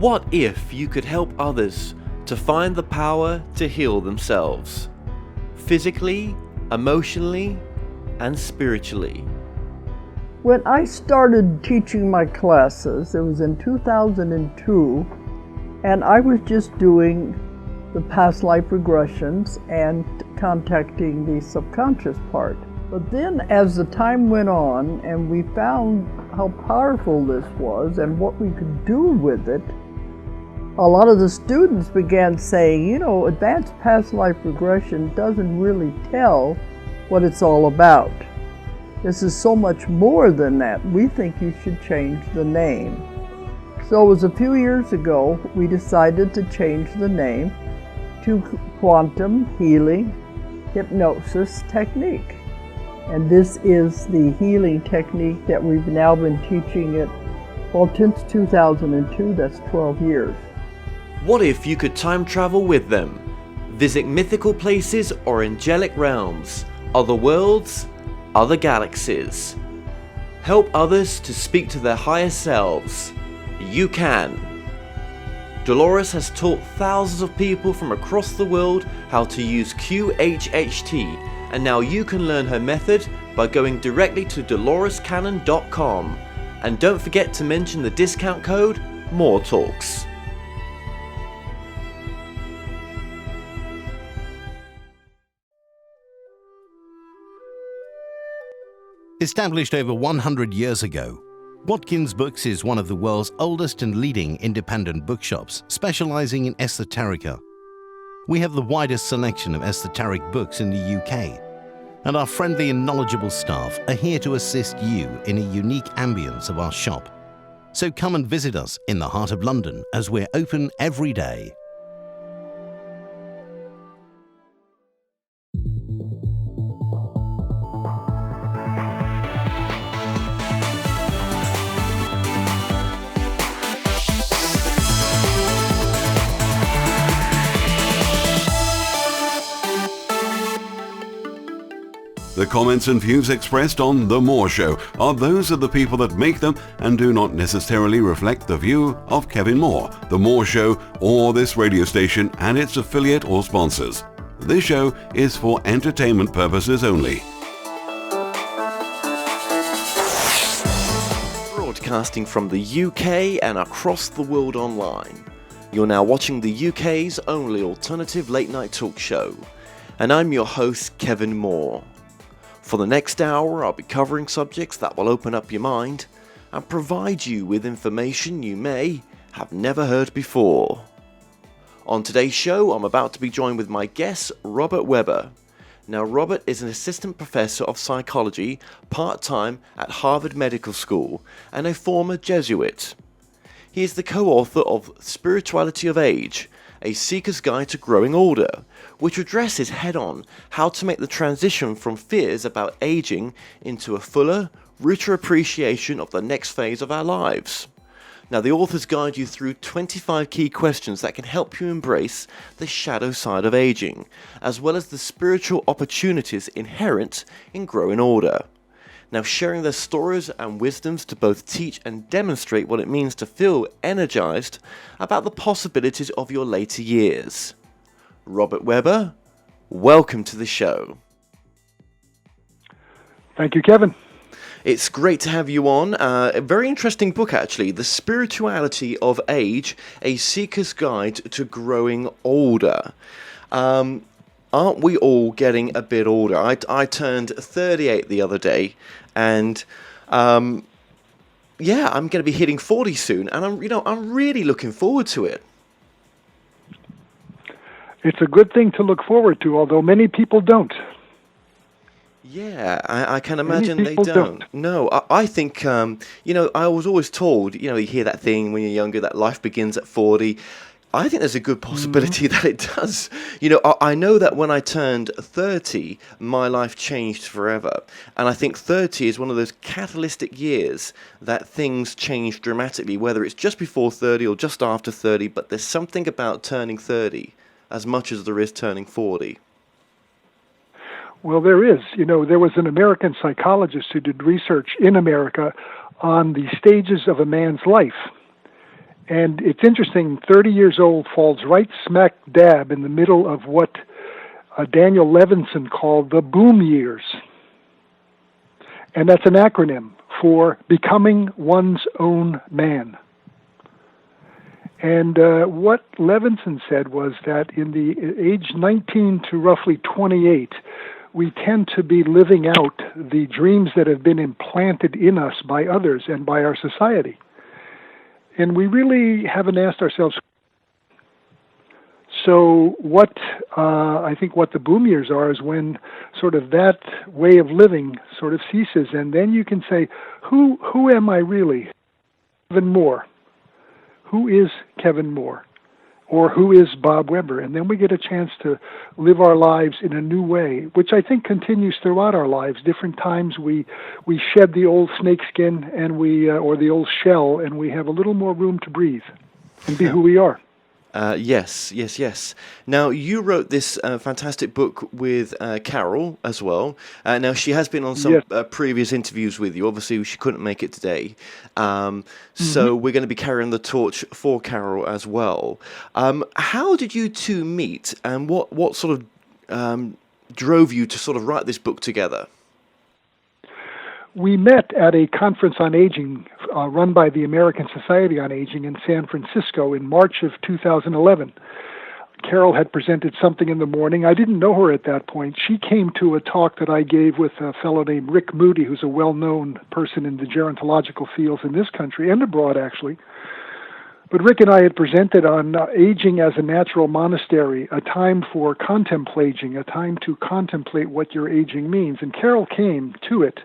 What if you could help others to find the power to heal themselves? Physically, emotionally, and spiritually. When I started teaching my classes, it was in 2002, and I was just doing the past life regressions and contacting the subconscious part. But then as the time went on and we found how powerful this was and what we could do with it, a lot of the students began saying, you know, advanced past life regression doesn't really tell what it's all about. This is so much more than that. We think you should change the name. So it was a few years ago we decided to change the name to Quantum Healing Hypnosis Technique. And this is the healing technique that we've now been teaching it, well, since 2002, that's 12 years. What if you could time travel with them? Visit mythical places or angelic realms, other worlds, other galaxies. Help others to speak to their higher selves. You can. Dolores has taught thousands of people from across the world how to use QHHT, and now you can learn her method by going directly to dolorescannon.com. And don't forget to mention the discount code MORETALKS. Established over 100 years ago, Watkins Books is one of the world's oldest and leading independent bookshops specializing in esoterica. We have the widest selection of esoteric books in the UK, and our friendly and knowledgeable staff are here to assist you in a unique ambience of our shop. So come and visit us in the heart of London as we're open every day. The comments and views expressed on The More Show are those of the people that make them and do not necessarily reflect the view of Kevin Moore, The More Show, or this radio station and its affiliate or sponsors. This show is for entertainment purposes only. Broadcasting from the UK and across the world online. You're now watching the UK's only alternative late night talk show. And I'm your host, Kevin Moore. For the next hour, I'll be covering subjects that will open up your mind and provide you with information you may have never heard before. On today's show, I'm about to be joined with my guest, Robert Webber. Now, Robert is an assistant professor of psychology, part-time at Harvard Medical School, and a former Jesuit. He is the co-author of Spirituality of Age, A Seeker's Guide to Growing Older, which addresses head-on how to make the transition from fears about aging into a fuller, richer appreciation of the next phase of our lives. Now, the authors guide you through 25 key questions that can help you embrace the shadow side of aging, as well as the spiritual opportunities inherent in growing older. Now, sharing their stories and wisdoms to both teach and demonstrate what it means to feel energized about the possibilities of your later years. Robert Webber, welcome to the show. Thank you, Kevin. It's great to have you on. A very interesting book, actually, The Spirituality of Age, A Seeker's Guide to Growing Older. Aren't we all getting a bit older? I turned 38 the other day, and I'm going to be hitting 40 soon, and I'm really looking forward to it. It's a good thing to look forward to, although many people don't. Yeah, I can imagine they don't. No, I think, I was always told, you hear that thing when you're younger, that life begins at 40. I think there's a good possibility that it does. I know that when I turned 30, my life changed forever. And I think 30 is one of those catalytic years that things change dramatically, whether it's just before 30 or just after 30. But there's something about turning 30 as much as there is turning 40. Well, there is. There was an American psychologist who did research in America on the stages of a man's life. And it's interesting, 30 years old falls right smack dab in the middle of what Daniel Levinson called the boom years. And that's an acronym for becoming one's own man. And what Levinson said was that in the age 19 to roughly 28, we tend to be living out the dreams that have been implanted in us by others and by our society. And we really haven't asked ourselves. So what I think what the boom years are is when sort of that way of living sort of ceases, and then you can say, who am I really? Kevin Moore. Who is Kevin Moore? Or who is Bob Weber? And then we get a chance to live our lives in a new way, which I think continues throughout our lives. Different times we shed the old snakeskin and or the old shell, and we have a little more room to breathe and be who we are. Yes. Now, you wrote this fantastic book with Carol as well. Now, she has been on some previous interviews with you. Obviously, she couldn't make it today. So we're going to be carrying the torch for Carol as well. How did you two meet, and what sort of drove you to sort of write this book together? We met at a conference on aging run by the American Society on Aging in San Francisco in March of 2011. Carol had presented something in the morning. I didn't know her at that point. She came to a talk that I gave with a fellow named Rick Moody, who's a well-known person in the gerontological fields in this country and abroad, actually. But Rick and I had presented on aging as a natural monastery, a time for contemplating, a time to contemplate what your aging means. And Carol came to it.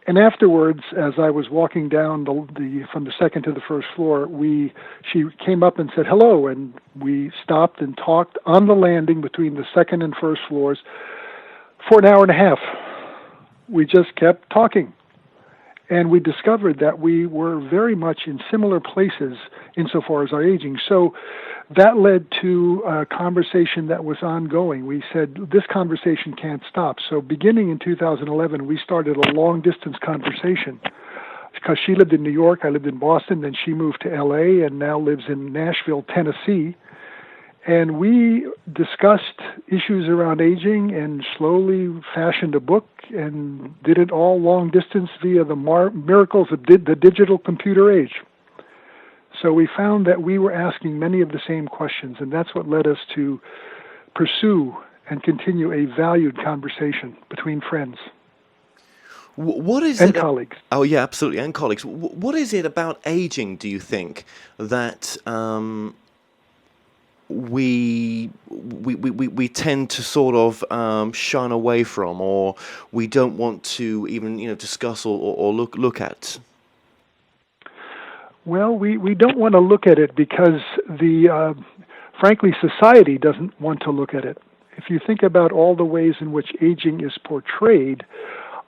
And afterwards, as I was walking down from the second to the first floor, she came up and said hello, and we stopped and talked on the landing between the second and first floors for an hour and a half. We just kept talking. And we discovered that we were very much in similar places insofar as our aging. So that led to a conversation that was ongoing. We said, this conversation can't stop. So beginning in 2011, we started a long-distance conversation. Because she lived in New York, I lived in Boston, then she moved to L.A. and now lives in Nashville, Tennessee. And we discussed issues around aging and slowly fashioned a book and did it all long distance via the miracles of the digital computer age. So we found that we were asking many of the same questions, and that's what led us to pursue and continue a valued conversation between friends. What is and colleagues. Oh, yeah, absolutely, and colleagues. What is it about aging, do you think, that we tend to sort of shun away from, or we don't want to even discuss or look at? Well, we don't want to look at it because frankly, society doesn't want to look at it. If you think about all the ways in which aging is portrayed,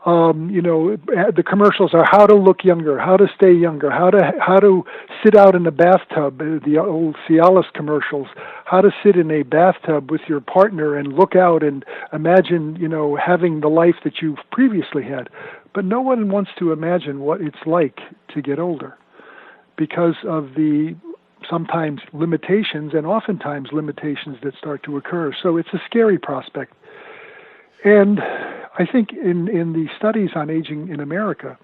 the commercials are how to look younger, how to stay younger, how to sit out in the bathtub, the old Cialis commercials, how to sit in a bathtub with your partner and look out and imagine, having the life that you've previously had. But no one wants to imagine what it's like to get older because of the sometimes limitations and oftentimes limitations that start to occur. So it's a scary prospect. And I think in the studies on aging in America,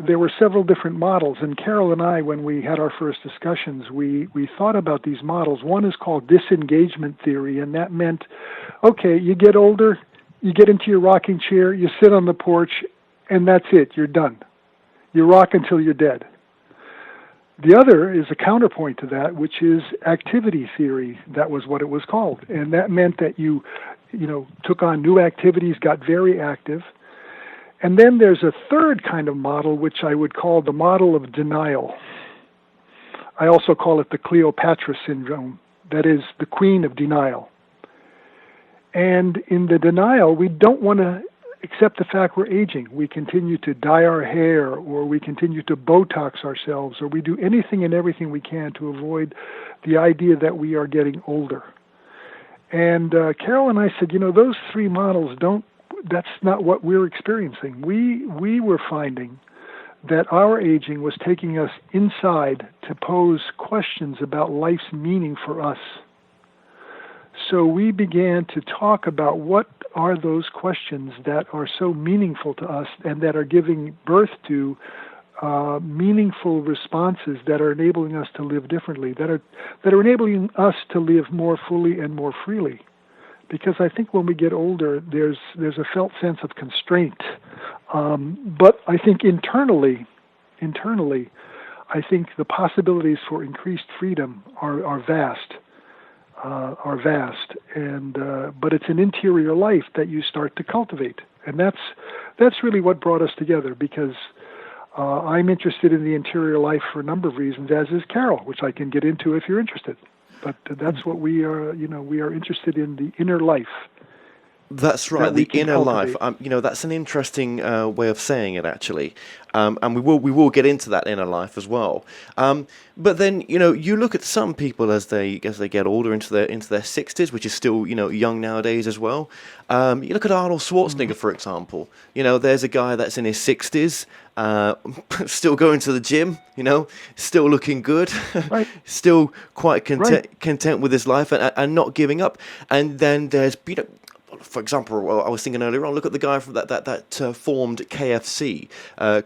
there were several different models. And Carol and I, when we had our first discussions, we thought about these models. One is called disengagement theory, and that meant, okay, you get older, you get into your rocking chair, you sit on the porch, and that's it, you're done. You rock until you're dead. The other is a counterpoint to that, which is activity theory. That was what it was called. And that meant that you took on new activities, got very active. And then there's a third kind of model, which I would call the model of denial. I also call it the Cleopatra syndrome. That is the queen of denial. And in the denial, we don't want to accept the fact we're aging. We continue to dye our hair, or we continue to Botox ourselves, or we do anything and everything we can to avoid the idea that we are getting older. And Carol and I said, those three models that's not what we're experiencing. We were finding that our aging was taking us inside to pose questions about life's meaning for us. So we began to talk about what are those questions that are so meaningful to us and that are giving birth to meaningful responses that are enabling us to live differently, that are enabling us to live more fully and more freely. Because I think when we get older, there's a felt sense of constraint. But I think internally, I think the possibilities for increased freedom are vast. And but it's an interior life that you start to cultivate, and that's really what brought us together. Because I'm interested in the interior life for a number of reasons, as is Carol, which I can get into if you're interested. But that's what we are. We are interested in the inner life. That's right, the inner life. That's an interesting way of saying it, actually, and we will get into that inner life as well. But then, you look at some people as they get older into their 60s, which is still young nowadays as well. You look at Arnold Schwarzenegger, for example. There's a guy that's in his 60s, still going to the gym. Still looking good, right. Still quite content with his life and not giving up. And then there's for example, I was thinking earlier on, look at the guy from that formed KFC,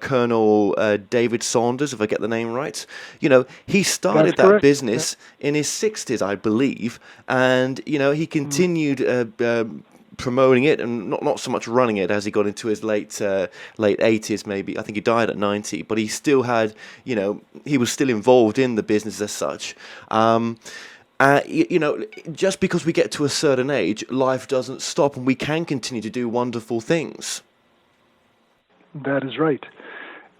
Colonel David Saunders, if I get the name right. He started that business in his 60s, I believe, and he continued promoting it and not so much running it as he got into his late 80s, maybe. I think he died at 90, but he still had, he was still involved in the business as such. Just because we get to a certain age, life doesn't stop and we can continue to do wonderful things. That is right.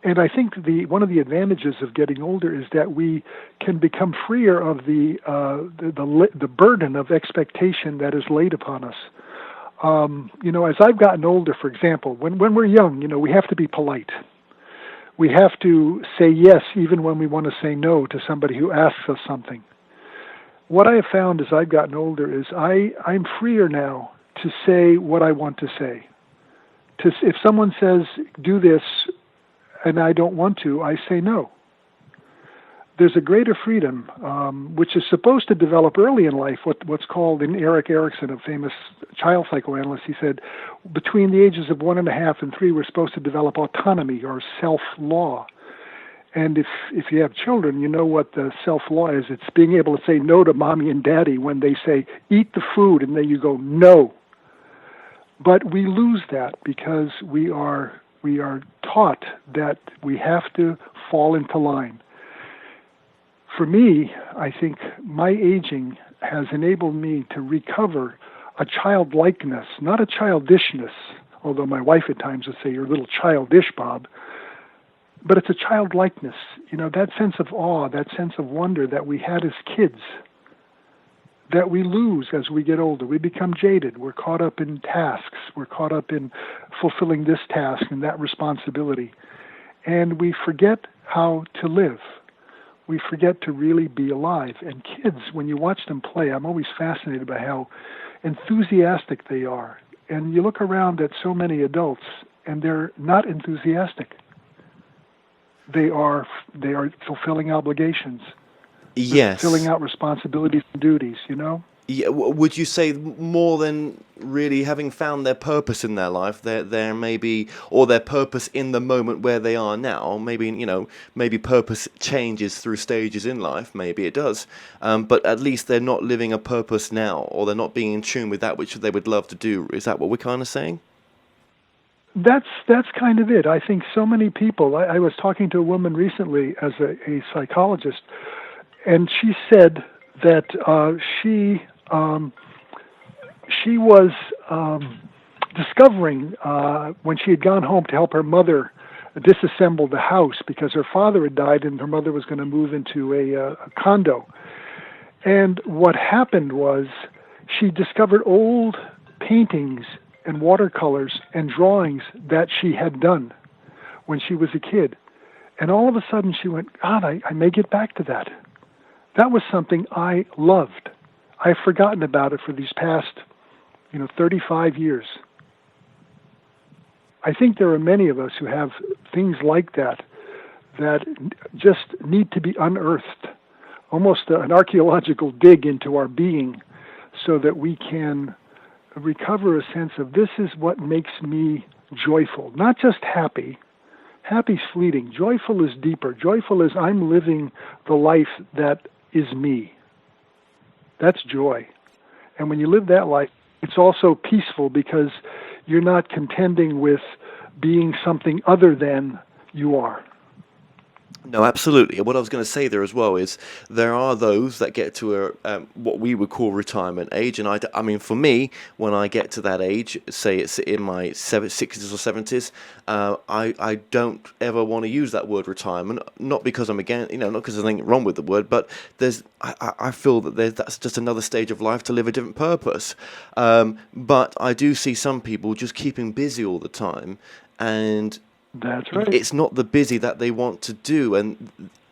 And I think one of the advantages of getting older is that we can become freer of the burden of expectation that is laid upon us. As I've gotten older, for example, when we're young, we have to be polite. We have to say yes even when we want to say no to somebody who asks us something. What I have found as I've gotten older is I'm freer now to say what I want to say. If someone says, do this, and I don't want to, I say no. There's a greater freedom, which is supposed to develop early in life, what's called, in Erik Erikson, a famous child psychoanalyst, he said, between the ages of 1.5 and 3, we're supposed to develop autonomy or self-law. And if you have children, you know what the self-law is. It's being able to say no to mommy and daddy when they say, eat the food, and then you go, no. But we lose that because we are taught that we have to fall into line. For me, I think my aging has enabled me to recover a childlikeness, not a childishness, although my wife at times would say, you're a little childish, Bob. But it's a childlikeness, that sense of awe, that sense of wonder that we had as kids, that we lose as we get older. We become jaded. We're caught up in tasks. We're caught up in fulfilling this task and that responsibility. And we forget how to live. We forget to really be alive. And kids, when you watch them play, I'm always fascinated by how enthusiastic they are. And you look around at so many adults, and they're not enthusiastic. They are fulfilling obligations. Yes. Filling out responsibilities and duties, Yeah, would you say more than really having found their purpose in their life, their maybe, or their purpose in the moment where they are now? Maybe purpose changes through stages in life. Maybe it does. But at least they're not living a purpose now, or they're not being in tune with that which they would love to do. Is that what we're kind of saying? That's kind of it. I think so many people. I was talking to a woman recently as a psychologist, and she said that she was discovering when she had gone home to help her mother disassemble the house because her father had died and her mother was going to move into a condo. And what happened was she discovered old paintings and watercolors and drawings that she had done when she was a kid. And all of a sudden she went, God, I may get back to that. That was something I loved. I've forgotten about it for these past, 35 years. I think there are many of us who have things like that that just need to be unearthed, almost an archaeological dig into our being, so that we can recover a sense of this is what makes me joyful, not just happy. Happy's fleeting. Joyful is deeper. Joyful is I'm living the life that is me. That's joy. And when you live that life, it's also peaceful because you're not contending with being something other than you are. No, absolutely. What I was going to say there as well is there are those that get to what we would call retirement age, and I mean, for me, when I get to that age, say it's in my 60s or 70s, I don't ever want to use that word retirement. Not because I'm against, not because there's anything wrong with the word, but I feel that that's just another stage of life to live a different purpose. But I do see some people just keeping busy all the time, and that's right. It's not the busy that they want to do, and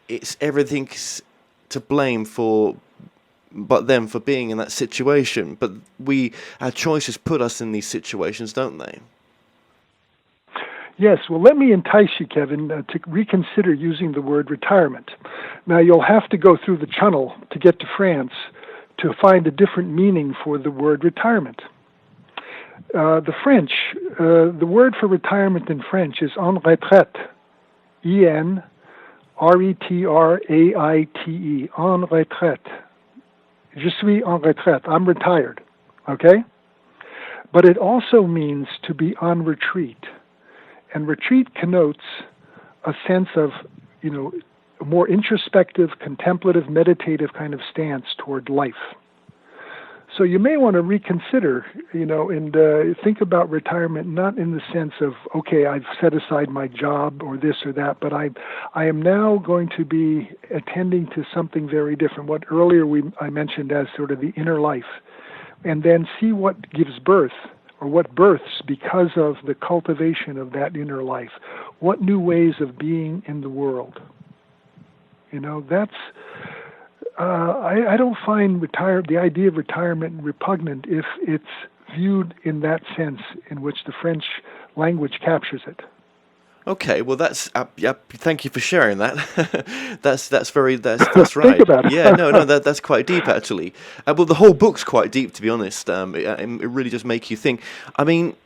it's everything's to blame but them for being in that situation. But our choices put us in these situations, don't they? Yes. Well, let me entice you, Kevin, to reconsider using the word retirement. Now, you'll have to go through the Channel to get to France to find a different meaning for the word retirement. The French, the word for retirement in French is en retraite, E-N-R-E-T-R-A-I-T-E, en retraite. Je suis en retraite, I'm retired, okay? But it also means to be on retreat. And retreat connotes a sense of, a more introspective, contemplative, meditative kind of stance toward life. So you may want to reconsider, and think about retirement not in the sense of, okay, I've set aside my job or this or that, but I am now going to be attending to something very different, what earlier I mentioned as sort of the inner life, and then see what gives birth or what births because of the cultivation of that inner life. What new ways of being in the world? That's... I don't find the idea of retirement repugnant if it's viewed in that sense in which the French language captures it. Okay, well that's thank you for sharing that. that's right. Think about it. Yeah, no, that's quite deep actually. Well, the whole book's quite deep, to be honest. It really does make you think. I mean,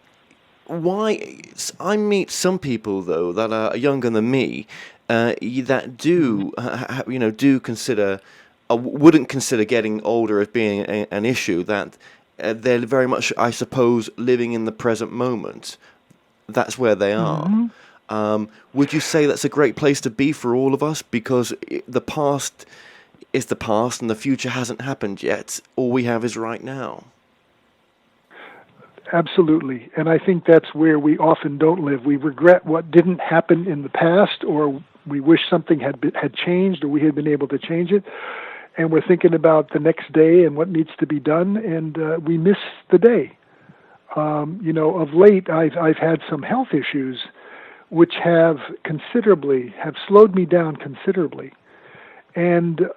why? I meet some people though that are younger than me that do do consider. Wouldn't consider getting older as being an issue, that they're very much, I suppose, living in the present moment. That's where they are. Mm-hmm. Would you say that's a great place to be for all of us? Because the past is the past and the future hasn't happened yet. All we have is right now. Absolutely. And I think that's where we often don't live. We regret what didn't happen in the past, or we wish something had changed, or we had been able to change it. And we're thinking about the next day and what needs to be done, and we miss the day. Of late, I've had some health issues which have slowed me down considerably. And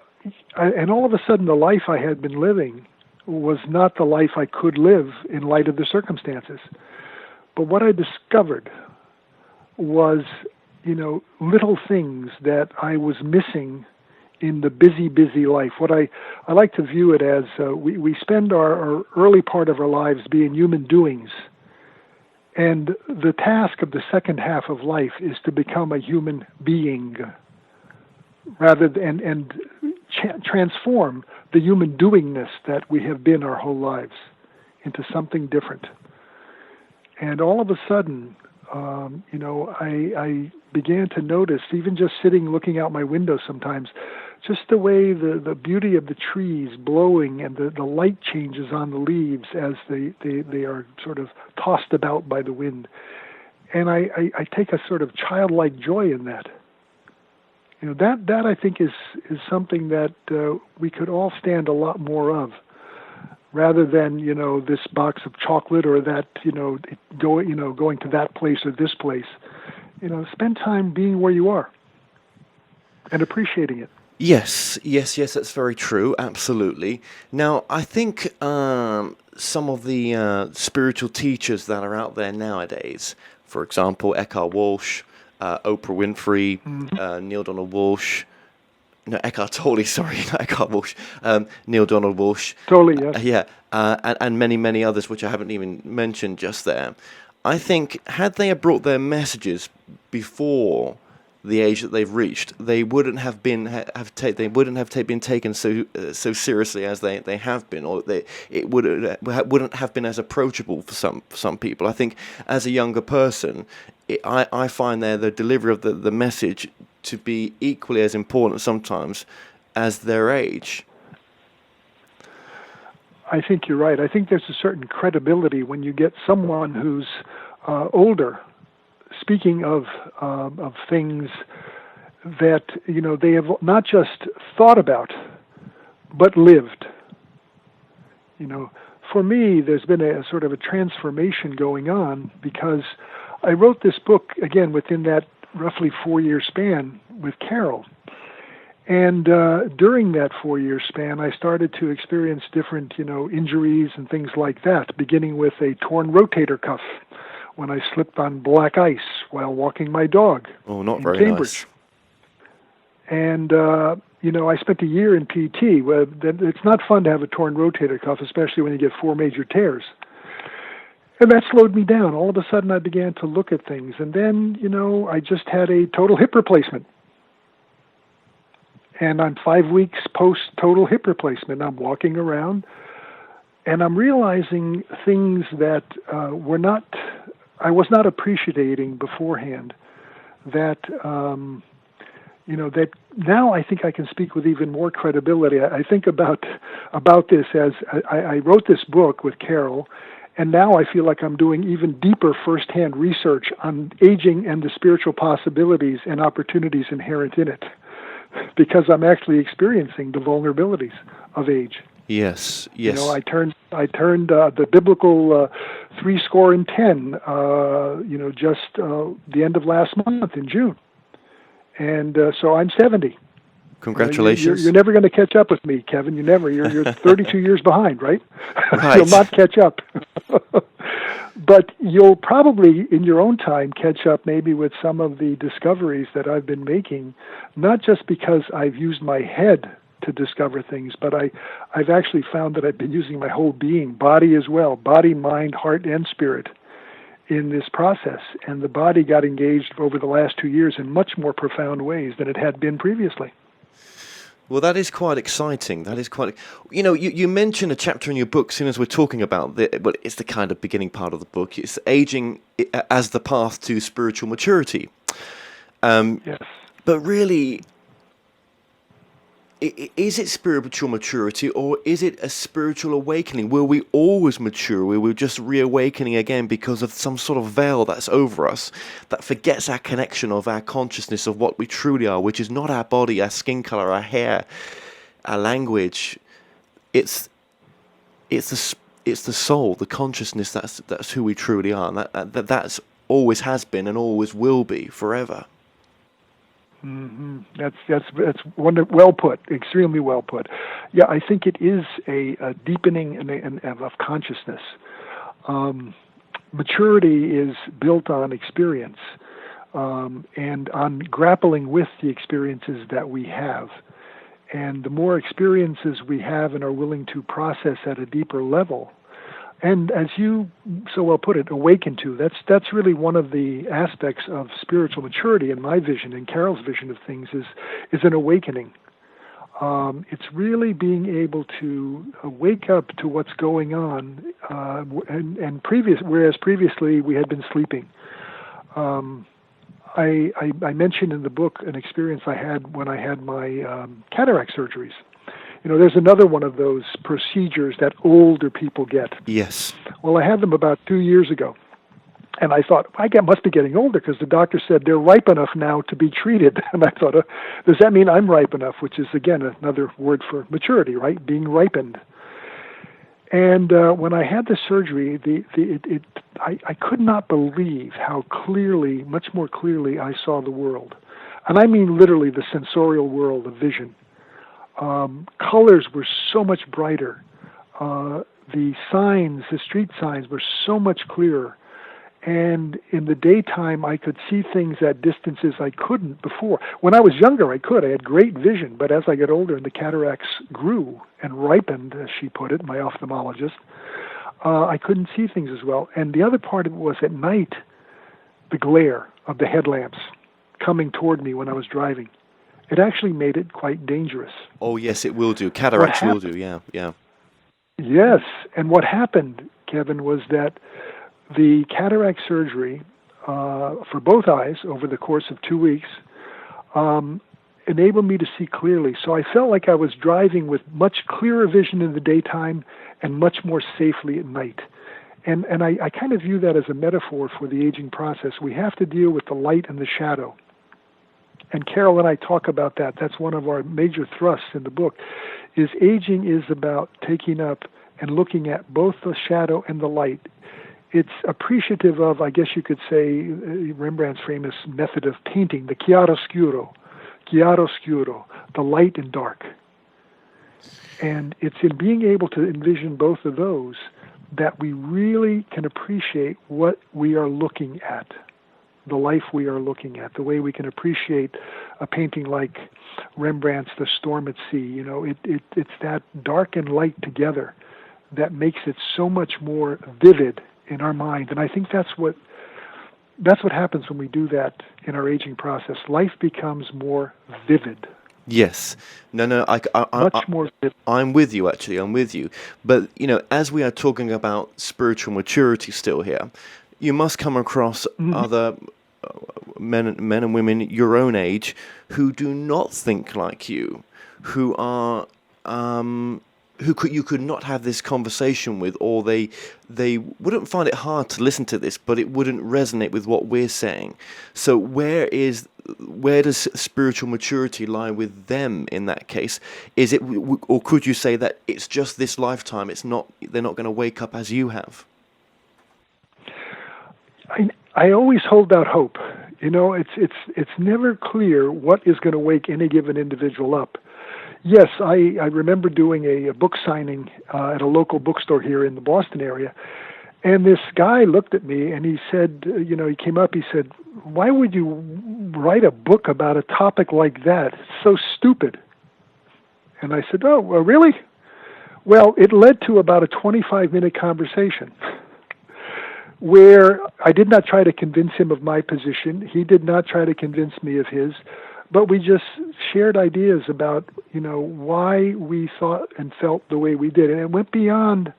all of a sudden, the life I had been living was not the life I could live in light of the circumstances. But what I discovered was, little things that I was missing in the busy life. What I like to view it as, we spend our early part of our lives being human doings. And the task of the second half of life is to become a human being, rather than and transform the human doingness that we have been our whole lives into something different. And all of a sudden, I began to notice, even just sitting looking out my window sometimes, just the way the beauty of the trees blowing and the light changes on the leaves as they are sort of tossed about by the wind. And I take a sort of childlike joy in that. That I think is something that we could all stand a lot more of, rather than this box of chocolate or that going to that place or this place. Spend time being where you are and appreciating it. Yes, that's very true, absolutely. Now, I think some of the spiritual teachers that are out there nowadays, for example, Eckhart Walsh, Oprah Winfrey, Neil Donald Walsh, no, Eckhart Tolle, sorry, not Eckhart Walsh, Neil Donald Walsh. Totally, yes. Yeah, and many, many others, which I haven't even mentioned just there. I think had they brought their messages before the age that they've reached, they wouldn't have been been taken so seriously as they have been, or it wouldn't have been as approachable for some people. I think as a younger person, I find the delivery of the message to be equally as important sometimes as their age. I think you're right. I think there's a certain credibility when you get someone who's older speaking of things that they have not just thought about but lived. For me, there's been a sort of a transformation going on because I wrote this book again within that roughly 4-year span with Carol. And during that 4-year span, I started to experience different, injuries and things like that, beginning with a torn rotator cuff when I slipped on black ice while walking my dog not in very Cambridge. Nice. And, I spent a year in PT. Well, it's not fun to have a torn rotator cuff, especially when you get 4 major tears. And that slowed me down. All of a sudden, I began to look at things. And then, I just had a total hip replacement. And I'm 5 weeks post-total hip replacement. I'm walking around, and I'm realizing things that I was not appreciating beforehand. That, that now I think I can speak with even more credibility. I think about this as I wrote this book with Carol, and now I feel like I'm doing even deeper firsthand research on aging and the spiritual possibilities and opportunities inherent in it, because I'm actually experiencing the vulnerabilities of age. Yes. I turned the biblical 70, just the end of last month in June, and so I'm 70. Congratulations. You're never going to catch up with me, Kevin. You're 32 years behind, right? Right. You'll not catch up. But you'll probably, in your own time, catch up maybe with some of the discoveries that I've been making, not just because I've used my head to discover things, but I've actually found that I've been using my whole being, body as well, body, mind, heart, and spirit in this process. And the body got engaged over the last 2 years in much more profound ways than it had been previously. Well, that is quite exciting. You mentioned a chapter in your book, soon as we're talking about it's the kind of beginning part of the book. It's aging as the path to spiritual maturity. Yes. But really, is it spiritual maturity, or is it a spiritual awakening? Will we always mature? Will we just reawakening again because of some sort of veil that's over us that forgets our connection of our consciousness of what we truly are, which is not our body, our skin color, our hair, our language. It's the soul, the consciousness. That's who we truly are, and that's always has been and always will be forever. Mm-hmm. That's well put, extremely well put. Yeah, I think it is a deepening of consciousness. Maturity is built on experience and on grappling with the experiences that we have. And the more experiences we have and are willing to process at a deeper level, and as you so well put it, awaken to, that's really one of the aspects of spiritual maturity in my vision and Carol's vision of things is an awakening. It's really being able to wake up to what's going on, whereas previously we had been sleeping. I mentioned in the book an experience I had when I had my cataract surgeries. There's another one of those procedures that older people get. Yes. Well, I had them about 2 years ago, and I thought, must be getting older because the doctor said they're ripe enough now to be treated. And I thought, does that mean I'm ripe enough? Which is, again, another word for maturity, right? Being ripened. And when I had the surgery, I could not believe how clearly, much more clearly, I saw the world. And I mean literally the sensorial world of vision. Colors were so much brighter. The signs, the street signs were so much clearer. And in the daytime, I could see things at distances I couldn't before. When I was younger, I could. I had great vision. But as I got older and the cataracts grew and ripened, as she put it, my ophthalmologist, I couldn't see things as well. And the other part of it was at night, the glare of the headlamps coming toward me when I was driving. It actually made it quite dangerous. Oh, yes, it will do. Cataracts will do, yeah. Yes, and what happened, Kevin, was that the cataract surgery for both eyes over the course of 2 weeks enabled me to see clearly. So I felt like I was driving with much clearer vision in the daytime and much more safely at night. And I kind of view that as a metaphor for the aging process. We have to deal with the light and the shadow. And Carol and I talk about that. That's one of our major thrusts in the book, is aging is about taking up and looking at both the shadow and the light. It's appreciative of, I guess you could say, Rembrandt's famous method of painting, the chiaroscuro, the light and dark. And it's in being able to envision both of those that we really can appreciate what we are looking at, the life we are looking at, the way we can appreciate a painting like Rembrandt's The Storm at Sea. It's that dark and light together that makes it so much more vivid in our mind. And I think that's what happens when we do that in our aging process. Life becomes more vivid. Yes. No, Much more vivid. I'm with you, actually. I'm with you. But, as we are talking about spiritual maturity still here, you must come across other men and women your own age who do not think like you, who are you could not have this conversation with, or they wouldn't find it hard to listen to this, but it wouldn't resonate with what we're saying. So where does spiritual maturity lie with them in that case? Is it, or could you say that it's just this lifetime? They're not going to wake up as you have. I always hold out hope. It's never clear what is going to wake any given individual up. Yes, I remember doing a book signing at a local bookstore here in the Boston area, and this guy looked at me and he said, he came up, he said, "Why would you write a book about a topic like that? It's so stupid." And I said, "Oh, well, really?" Well, it led to about a 25-minute conversation where I did not try to convince him of my position. He did not try to convince me of his. But we just shared ideas about, why we thought and felt the way we did. And it went beyond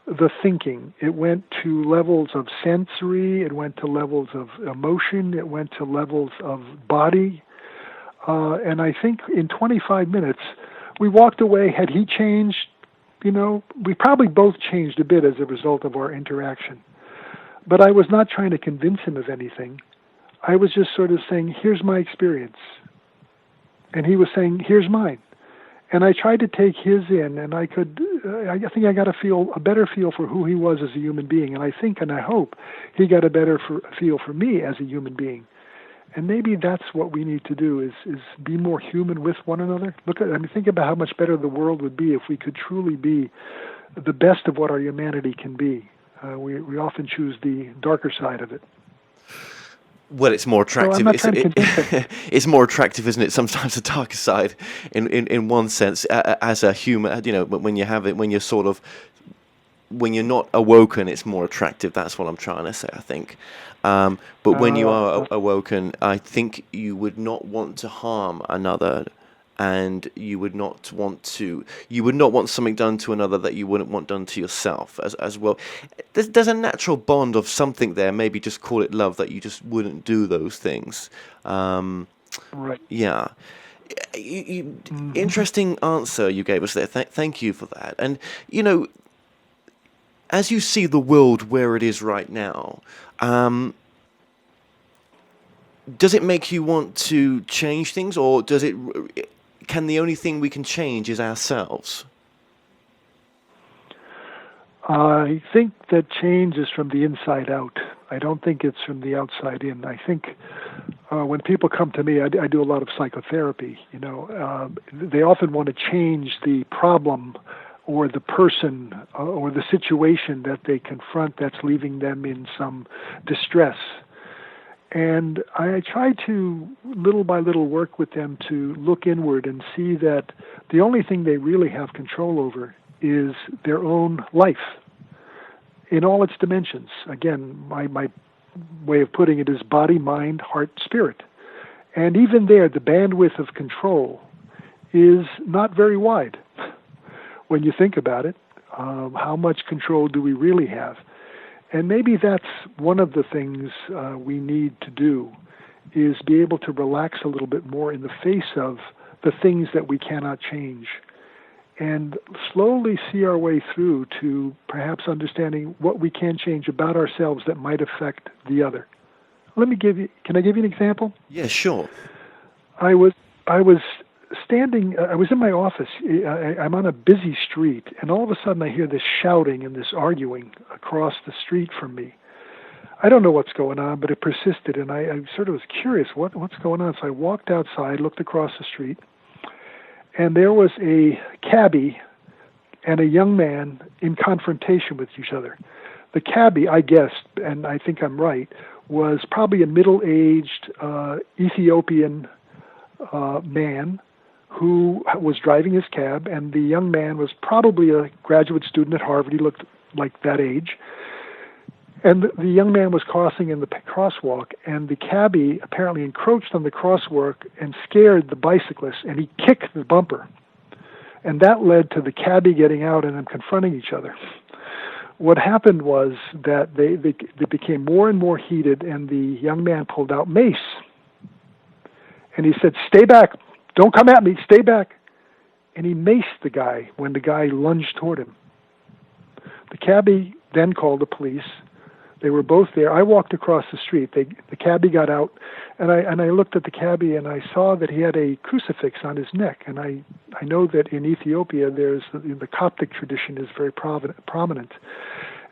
the thinking. It went to levels of sensory. It went to levels of emotion. It went to levels of body. And I think in 25 minutes, we walked away. Had he changed? We probably both changed a bit as a result of our interaction. But I was not trying to convince him of anything. I was just sort of saying, here's my experience. And he was saying, here's mine. And I tried to take his in, and I think I got a better feel for who he was as a human being. And I think and I hope he got a better feel for me as a human being. And maybe that's what we need to do is be more human with one another. Think about how much better the world would be if we could truly be the best of what our humanity can be. We often choose the darker side of it. Well, it's more attractive. So it's more attractive, isn't it? Sometimes the darker side, in one sense, as a human. When you have it, when you're not awoken, it's more attractive. That's what I'm trying to say, I think. But when you are awoken, I think you would not want to harm another, and you would not want something done to another that you wouldn't want done to yourself as well. There's a natural bond of something there. Maybe just call it love, that you just wouldn't do those things. Right. Yeah. Interesting answer you gave us there. Thank you for that. And as you see the world where it is right now, does it make you want to change things, or can the only thing we can change is ourselves? I think that change is from the inside out. I don't think it's from the outside in. I think when people come to me, I do a lot of psychotherapy. They often want to change the problem or the person or the situation that they confront that's leaving them in some distress. And I try to, little by little, work with them to look inward and see that the only thing they really have control over is their own life in all its dimensions. Again, my way of putting it is body, mind, heart, spirit. And even there, the bandwidth of control is not very wide. When you think about it, how much control do we really have? And maybe that's one of the things we need to do, is be able to relax a little bit more in the face of the things that we cannot change, and slowly see our way through to perhaps understanding what we can change about ourselves that might affect the other. Can I give you an example? Yeah, sure. I was in my office. I'm on a busy street, and all of a sudden I hear this shouting and this arguing across the street from me. I don't know what's going on, but it persisted, and I sort of was curious, what's going on? So I walked outside, looked across the street, and there was a cabbie and a young man in confrontation with each other. The cabbie, I guessed, and I think I'm right, was probably a middle-aged Ethiopian man who was driving his cab, and the young man was probably a graduate student at Harvard. He looked like that age. And the young man was crossing in the crosswalk, and the cabbie apparently encroached on the crosswalk and scared the bicyclist, and he kicked the bumper. And that led to the cabbie getting out and them confronting each other. What happened was that they became more and more heated, and the young man pulled out mace. And he said, "Stay back. Don't come at me. Stay back." And he maced the guy when the guy lunged toward him. The cabbie then called the police. They were both there. I walked across the street. The cabbie got out, and I looked at the cabbie, and I saw that he had a crucifix on his neck. And I know that in Ethiopia, there's the Coptic tradition is very prominent.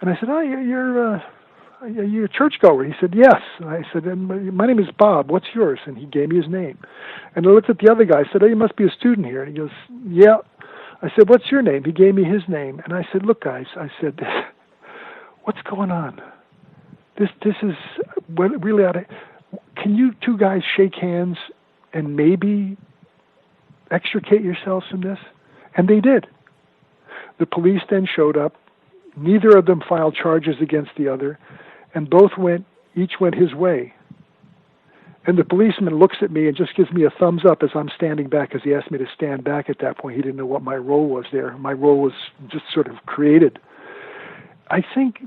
And I said, "Oh, you're a churchgoer?" He said, "Yes." And I said, "My name is Bob. What's yours?" And he gave me his name. And I looked at the other guy. I said, "Oh, you must be a student here." And he goes, "Yeah." I said, "What's your name?" He gave me his name. And I said, "Look, guys," I said, "what's going on? This is what really ought to... Can you two guys shake hands and maybe extricate yourselves from this?" And they did. The police then showed up. Neither of them filed charges against the other, and each went his way. And the policeman looks at me and just gives me a thumbs up as I'm standing back, because he asked me to stand back at that point. He didn't know what my role was there. My role was just sort of created. I think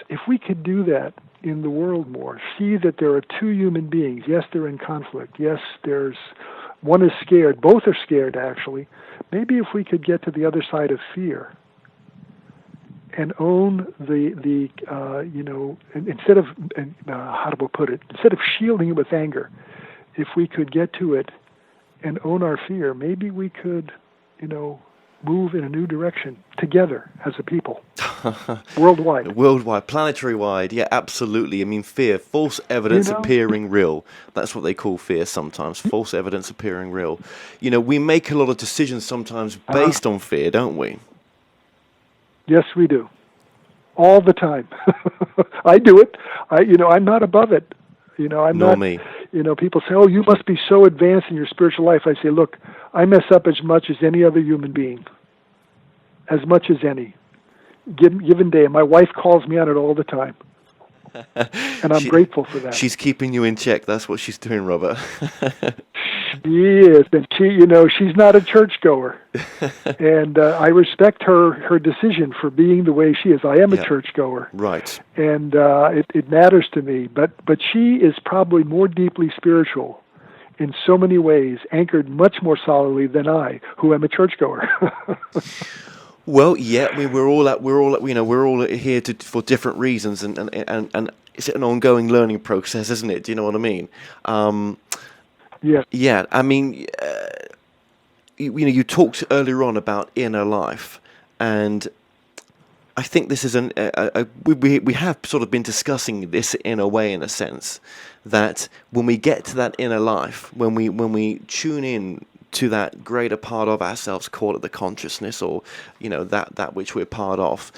if we could do that in the world more, see that there are two human beings. Yes, they're in conflict. Yes, one is scared. Both are scared, actually. Maybe if we could get to the other side of fear and own instead of, how do I put it, instead of shielding it with anger, if we could get to it and own our fear, maybe we could, move in a new direction together as a people. Worldwide, planetary-wide, yeah, absolutely. I mean, fear, false evidence appearing real. That's what they call fear sometimes, false evidence appearing real. We make a lot of decisions sometimes based on fear, don't we? Yes, we do. All the time. I do it. I'm not above it. I'm Nor not me. People say, "Oh, you must be so advanced in your spiritual life." I say, "Look, I mess up as much as any other human being. As much as any. Given day. My wife calls me on it all the time. And I'm grateful for that." She's keeping you in check. That's what she's doing, Robert. She is, and she's not a churchgoer, and I respect her decision for being the way she is. I am a churchgoer, right? And it matters to me. But she is probably more deeply spiritual in so many ways, anchored much more solidly than I, who am a churchgoer. Well, yeah, I mean, we're all here for different reasons, and it's an ongoing learning process, isn't it? Do you know what I mean? Yeah. Yeah, I mean, you talked earlier on about inner life, and I think this is we have sort of been discussing this in a way, in a sense, that when we get to that inner life, when we tune in to that greater part of ourselves, call it the consciousness, or that which we're part of,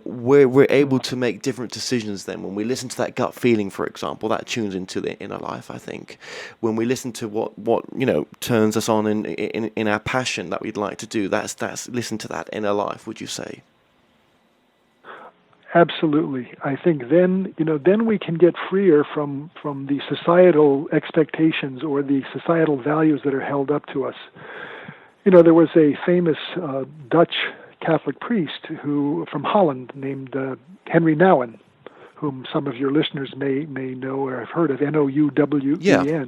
we're able to make different decisions. Then when we listen to that gut feeling, for example, that tunes into the inner life. I think when we listen to what turns us on in our passion that we'd like to do, that's listen to that inner life, would you say? Absolutely. I think then we can get freer from the societal expectations or the societal values that are held up to us. There was a famous Dutch Catholic priest from Holland named Henry Nouwen, whom some of your listeners may know or have heard of, Nouwen. Yeah.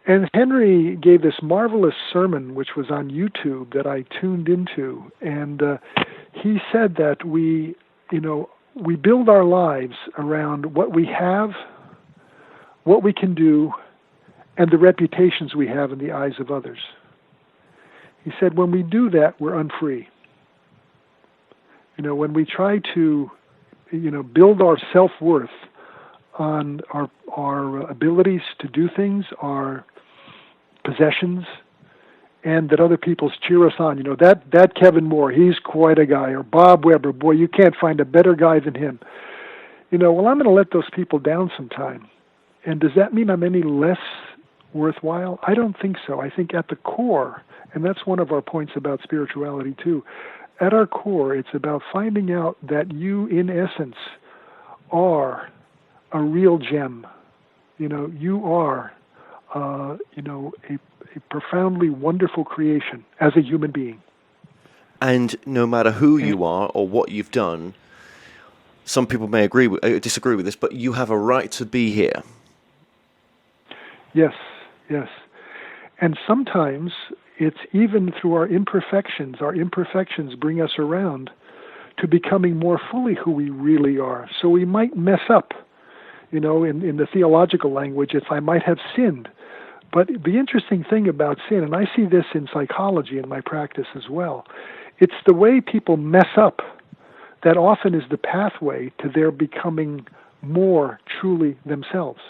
And Henry gave this marvelous sermon, which was on YouTube, that I tuned into. And he said that we build our lives around what we have, what we can do, and the reputations we have in the eyes of others. He said when we do that, we're unfree. When we try to, build our self-worth on our abilities to do things, our possessions, and that other people cheer us on. That Kevin Moore, he's quite a guy. Or Bob Weber, boy, you can't find a better guy than him. Well, I'm going to let those people down sometime. And does that mean I'm any less worthwhile? I don't think so. I think at the core, and that's one of our points about spirituality too, at our core, it's about finding out that you, in essence, are a real gem. You are, a profoundly wonderful creation as a human being. And no matter who you are or what you've done, some people may disagree with this, but you have a right to be here. Yes. And sometimes it's even through our imperfections. Our imperfections bring us around to becoming more fully who we really are. So we might mess up. In the theological language, I might have sinned. But the interesting thing about sin, and I see this in psychology in my practice as well, it's the way people mess up that often is the pathway to their becoming more truly themselves.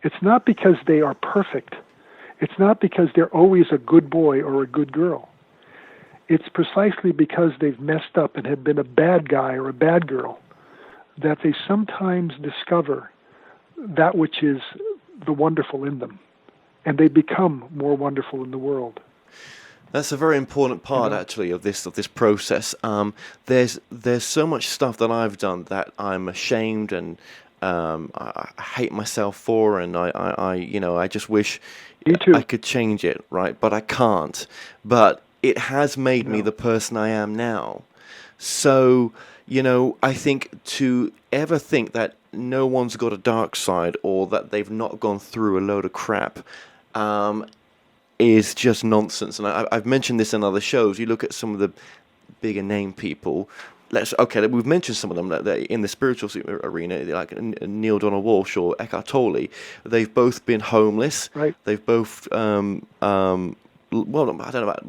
It's not because they are perfect. It's not because they're always a good boy or a good girl. It's precisely because they've messed up and have been a bad guy or a bad girl that they sometimes discover that which is the wonderful in them, and they become more wonderful in the world. That's a very important part, actually, of this process. There's so much stuff that I've done that I'm ashamed and I hate myself for, and I just wish I could change it, right? But I can't. But it has made me the person I am now. So, I think to ever think that no one's got a dark side or that they've not gone through a load of crap is just nonsense. And I've mentioned this in other shows. You look at some of the bigger name people. We've mentioned some of them that in the spiritual arena, like Neil Donald Walsh or Eckhart Tolle. They've both been homeless. Right. They've both well, I don't know about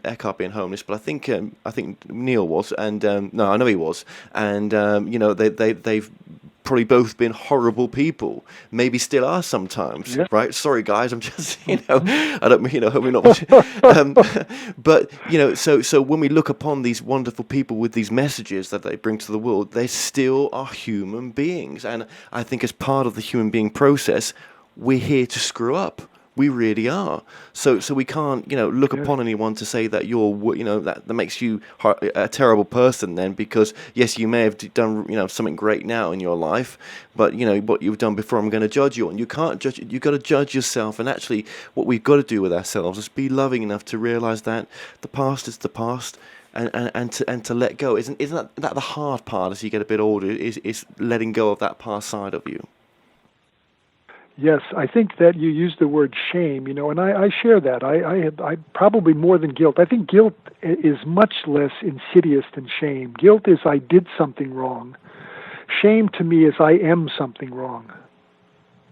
Eckhart being homeless, but I think Neil was, and no, I know he was, and they've probably both been horrible people, maybe still are sometimes, right? Sorry guys, I'm just, I don't, hope we're not, but, so when we look upon these wonderful people with these messages that they bring to the world, they still are human beings, and I think as part of the human being process, we're here to screw up. We really are. So we can't, look upon anyone to say that you're, that makes you a terrible person then, because yes, you may have done, something great now in your life, but what you've done before, I'm going to judge you on. You can't judge. You've got to judge yourself. And actually, what we've got to do with ourselves is be loving enough to realize that the past is the past, and to let go. Isn't that the hard part as you get a bit older? Is letting go of that past side of you. Yes, I think that you used the word shame, and I share that. I probably more than guilt. I think guilt is much less insidious than shame. Guilt is I did something wrong. Shame to me is I am something wrong.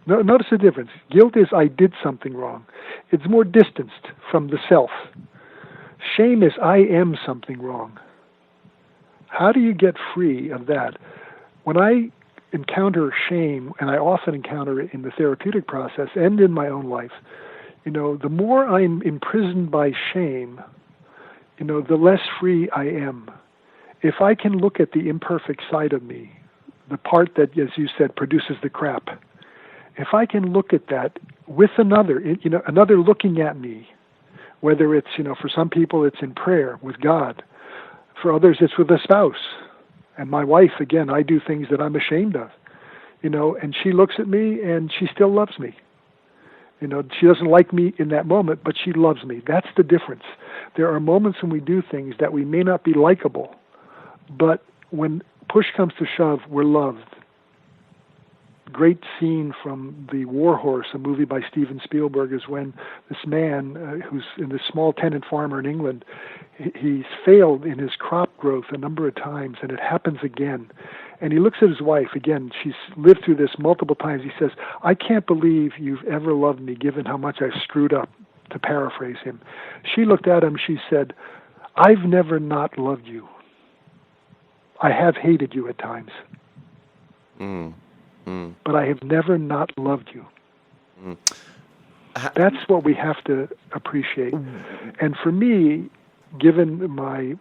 Notice the difference. Guilt is I did something wrong. It's more distanced from the self. Shame is I am something wrong. How do you get free of that? When I encounter shame, and I often encounter it in the therapeutic process and in my own life, The more I'm imprisoned by shame, the less free I am. If I can look at the imperfect side of me, the part that, as you said, produces the crap, if I can look at that with another, another looking at me, whether it's, for some people it's in prayer with God, for others it's with a spouse. And my wife, again, I do things that I'm ashamed of, and she looks at me and she still loves me. She doesn't like me in that moment, but she loves me. That's the difference. There are moments when we do things that we may not be likable, but when push comes to shove, we're loved. Great scene from The War Horse, a movie by Steven Spielberg, is when this man, who's in this small tenant farmer in England, he's failed in his crop growth a number of times, and it happens again. And he looks at his wife, again, she's lived through this multiple times. He says, "I can't believe you've ever loved me, given how much I've screwed up," to paraphrase him. She looked at him, she said, "I've never not loved you. I have hated you at times. But I have never not loved you." That's what we have to appreciate. And for me, given my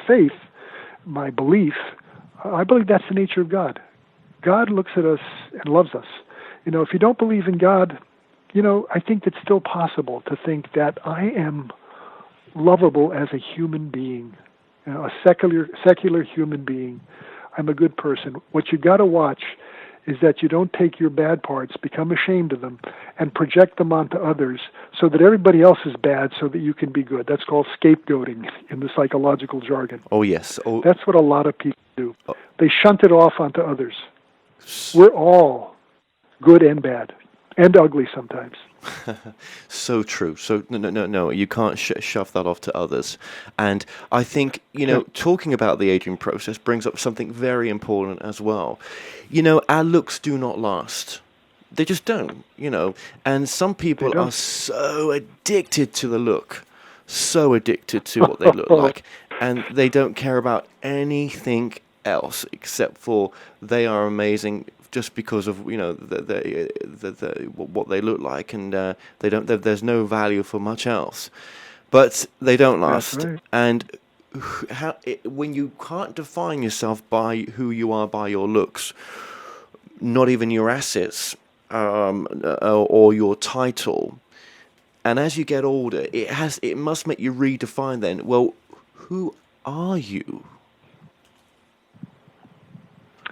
faith, my belief, I believe that's the nature of God. God looks at us and loves us. If you don't believe in God, I think it's still possible to think that I am lovable as a human being, a secular human being. I'm a good person. What you got to watch is that you don't take your bad parts, become ashamed of them, and project them onto others so that everybody else is bad so that you can be good. That's called scapegoating in the psychological jargon. Oh, yes. Oh. That's what a lot of people do. They shunt it off onto others. We're all good and bad, and ugly sometimes. So true. So no, you can't shove that off to others. And I think, talking about the aging process brings up something very important as well. Our looks do not last. They just don't, and some people are so addicted to the look, so addicted to what they look like, and they don't care about anything else except for they are amazing just because of what they look like, and they don't. There's no value for much else, but they don't last. That's right. And when you can't define yourself by who you are by your looks, not even your assets or your title, and as you get older, it must make you redefine. Then, well, who are you?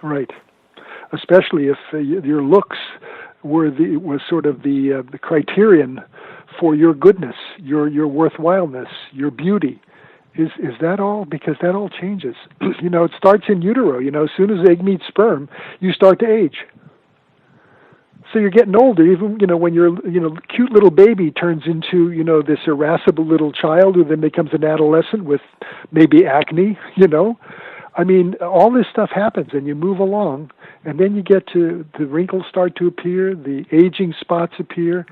Right. Especially if your looks was sort of the criterion for your goodness, your worthwhileness, your beauty. Is that all? Because that all changes. It starts in utero. As soon as egg meets sperm, you start to age. So you're getting older. Even when your cute little baby turns into this irascible little child who then becomes an adolescent with maybe acne. I mean, all this stuff happens, and you move along, and then you get to the wrinkles start to appear, the aging spots appear.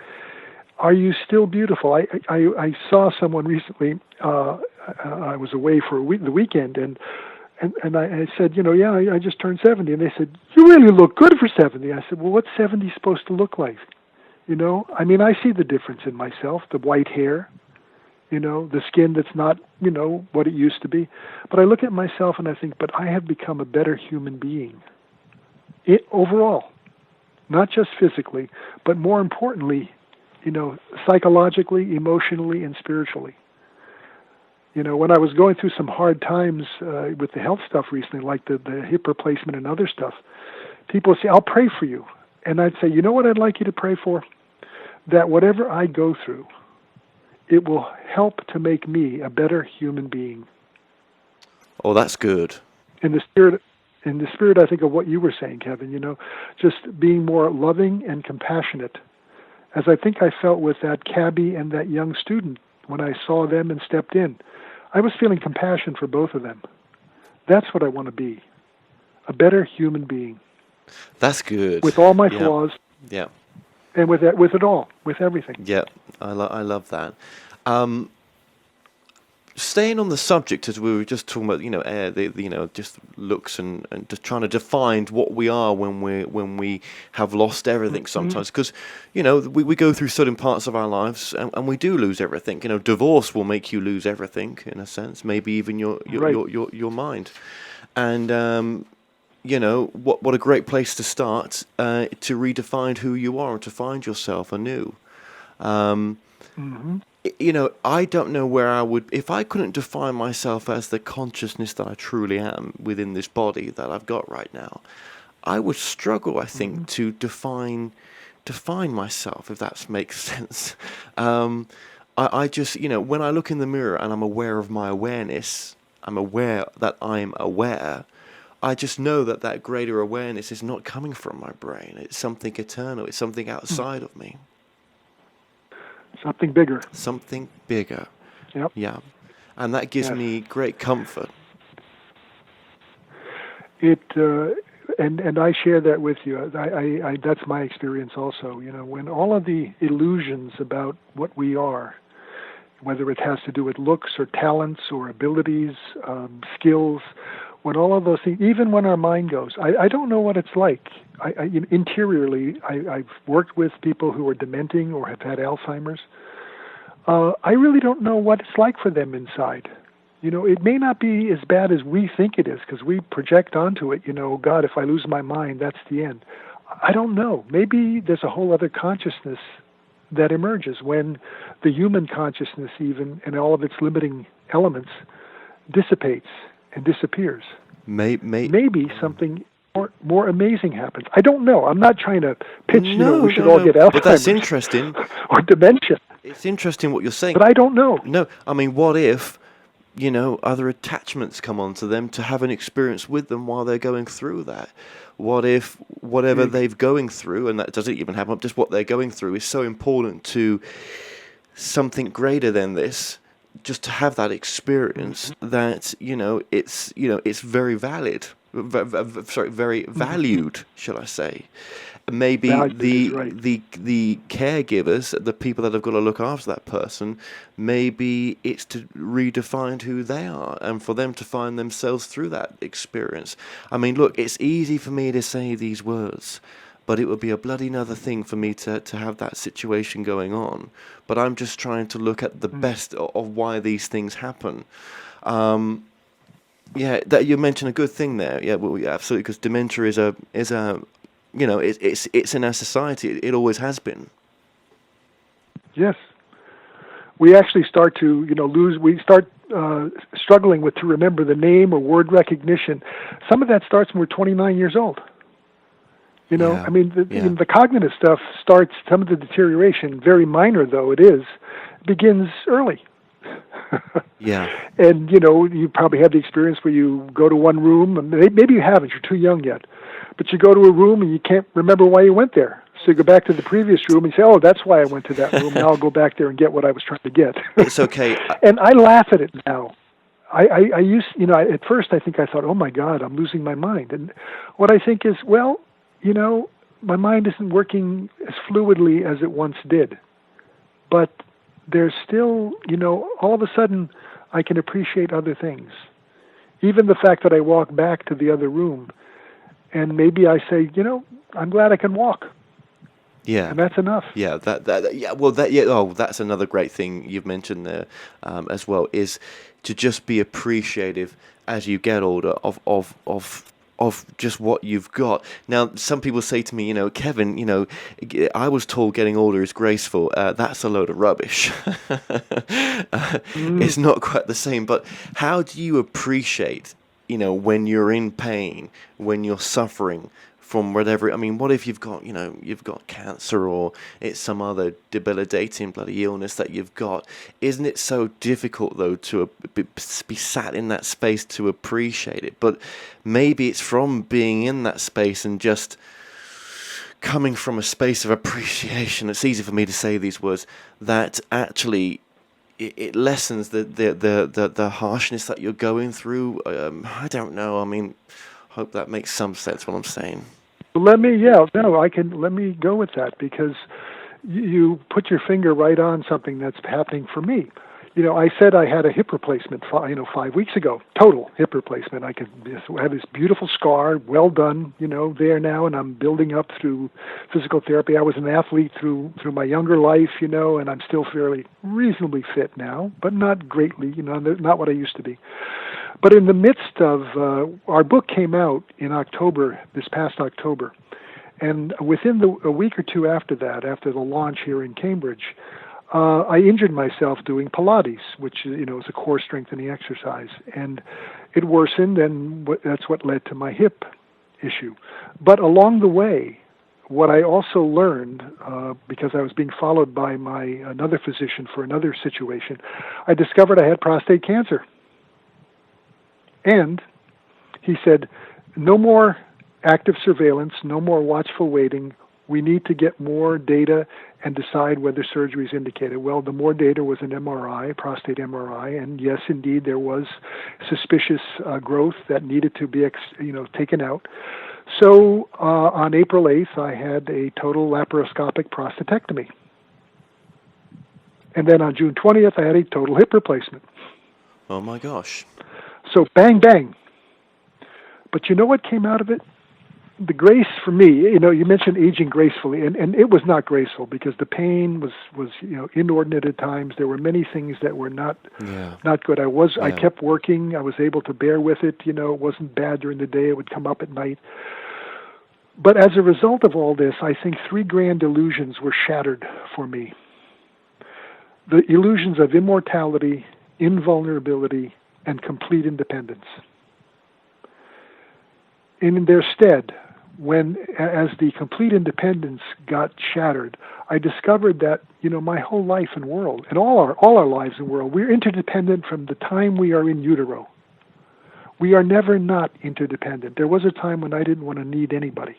Are you still beautiful? I saw someone recently. I was away for the weekend, and I said, I just turned 70, and they said, "You really look good for 70." I said, "Well, what's 70 supposed to look like?" I mean, I see the difference in myself, the white hair. The skin that's not, what it used to be. But I look at myself and I think, but I have become a better human being. Overall, not just physically, but more importantly, psychologically, emotionally, and spiritually. When I was going through some hard times with the health stuff recently, like the hip replacement and other stuff, people would say, "I'll pray for you." And I'd say, "You know what I'd like you to pray for? That whatever I go through, it will help to make me a better human being." Oh, that's good. In the spirit, I think, of what you were saying, Kevin, just being more loving and compassionate. As I think I felt with that cabbie and that young student when I saw them and stepped in. I was feeling compassion for both of them. That's what I want to be, a better human being. That's good. With all my flaws. Yeah. And with it all, with everything. Yeah, I love that. staying on the subject, as we were just talking about, just looks and just trying to define what we are when we have lost everything sometimes, because we go through certain parts of our lives and we do lose everything. Divorce will make you lose everything in a sense, maybe even your mind, and what a great place to start to redefine who you are and to find yourself anew. I don't know where I would, if I couldn't define myself as the consciousness that I truly am within this body that I've got right now, I would struggle, I think, to define myself, if that makes sense. I just, when I look in the mirror and I'm aware of my awareness, I'm aware that I'm aware, I just know that greater awareness is not coming from my brain. It's something eternal. It's something outside of me. Something bigger. Something bigger. Yep. Yeah. And that gives me great comfort. And I share that with you. I that's my experience also. When all of the illusions about what we are, whether it has to do with looks or talents or abilities, skills, when all of those things, even when our mind goes, I don't know what it's like. Interiorly, I've worked with people who are dementing or have had Alzheimer's. I really don't know what it's like for them inside. It may not be as bad as we think it is, because we project onto it, God, if I lose my mind, that's the end. I don't know. Maybe there's a whole other consciousness that emerges when the human consciousness even, and all of its limiting elements, dissipates and disappears. Maybe something more amazing happens. I don't know. I'm not trying to pitch, we should all get Alzheimer's. But that's interesting. Or dementia. It's interesting what you're saying. But I don't know. No, I mean, what if, other attachments come onto them to have an experience with them while they're going through that? What if whatever they're going through, and that doesn't even happen, just what they're going through is so important to something greater than this, just to have that experience that, it's very valid. Very valued, shall I say? Maybe the caregivers, the people that have got to look after that person, maybe it's to redefine who they are and for them to find themselves through that experience. I mean, look, it's easy for me to say these words, but it would be a bloody another thing for me to have that situation going on. But I'm just trying to look at the best of why these things happen. Yeah, that you mentioned a good thing there. Yeah, well, yeah, absolutely, because dementia is a it's in our society. It always has been. Yes, we actually start to lose. We start struggling to remember the name or word recognition. Some of that starts when we're 29 years old. I mean, the cognitive stuff starts. Some of the deterioration, very minor though it is, begins early. Yeah. And, you probably have the experience where you go to one room, and maybe you haven't, you're too young yet, but you go to a room and you can't remember why you went there. So you go back to the previous room and say, oh, that's why I went to that room. Now I'll go back there and get what I was trying to get. It's okay. And I laugh at it now. I used, at first I think I thought, oh my God, I'm losing my mind. And what I think is, well, my mind isn't working as fluidly as it once did. But there's still, all of a sudden I can appreciate other things. Even the fact that I walk back to the other room and maybe I say, I'm glad I can walk. Yeah. And that's enough. Yeah, that's another great thing you've mentioned there as well, is to just be appreciative as you get older of just what you've got. Now, some people say to me, Kevin, I was told getting older is graceful. That's a load of rubbish. It's not quite the same. But how do you appreciate, when you're in pain, when you're suffering from whatever? I mean, what if you've got cancer or it's some other debilitating bloody illness that you've got? Isn't it so difficult though to be sat in that space to appreciate it? But maybe it's from being in that space and just coming from a space of appreciation. It's easy for me to say these words, that actually it lessens the harshness that you're going through. I don't know. I mean, hope that makes some sense what I'm saying. Let me go with that, because you put your finger right on something that's happening for me. I said I had a hip replacement, 5 weeks ago, total hip replacement. I could have this beautiful scar, well done, there now, and I'm building up through physical therapy. I was an athlete through my younger life, and I'm still fairly reasonably fit now, but not greatly, not what I used to be. But in the midst of, our book came out in October, this past October, and within a week or two after that, after the launch here in Cambridge, I injured myself doing Pilates, which is a core strengthening exercise, and it worsened, and that's what led to my hip issue. But along the way, what I also learned, because I was being followed by another physician for another situation, I discovered I had prostate cancer. And he said, no more active surveillance, no more watchful waiting. We need to get more data and decide whether surgery is indicated. Well, the more data was an MRI, prostate MRI, and yes, indeed, there was suspicious growth that needed to be taken out. So on April 8th, I had a total laparoscopic prostatectomy. And then on June 20th, I had a total hip replacement. Oh my gosh. So bang, bang. But you know what came out of it? The grace for me, you mentioned aging gracefully, and it was not graceful because the pain was inordinate at times. There were many things that were not good. I kept working. I was able to bear with it. It wasn't bad during the day. It would come up at night. But as a result of all this, I think 3 grand illusions were shattered for me. The illusions of immortality, invulnerability, and complete independence. In their stead, as the complete independence got shattered, I discovered that, my whole life and world, and all our lives and world, we're interdependent from the time we are in utero. We are never not interdependent. There was a time when I didn't want to need anybody.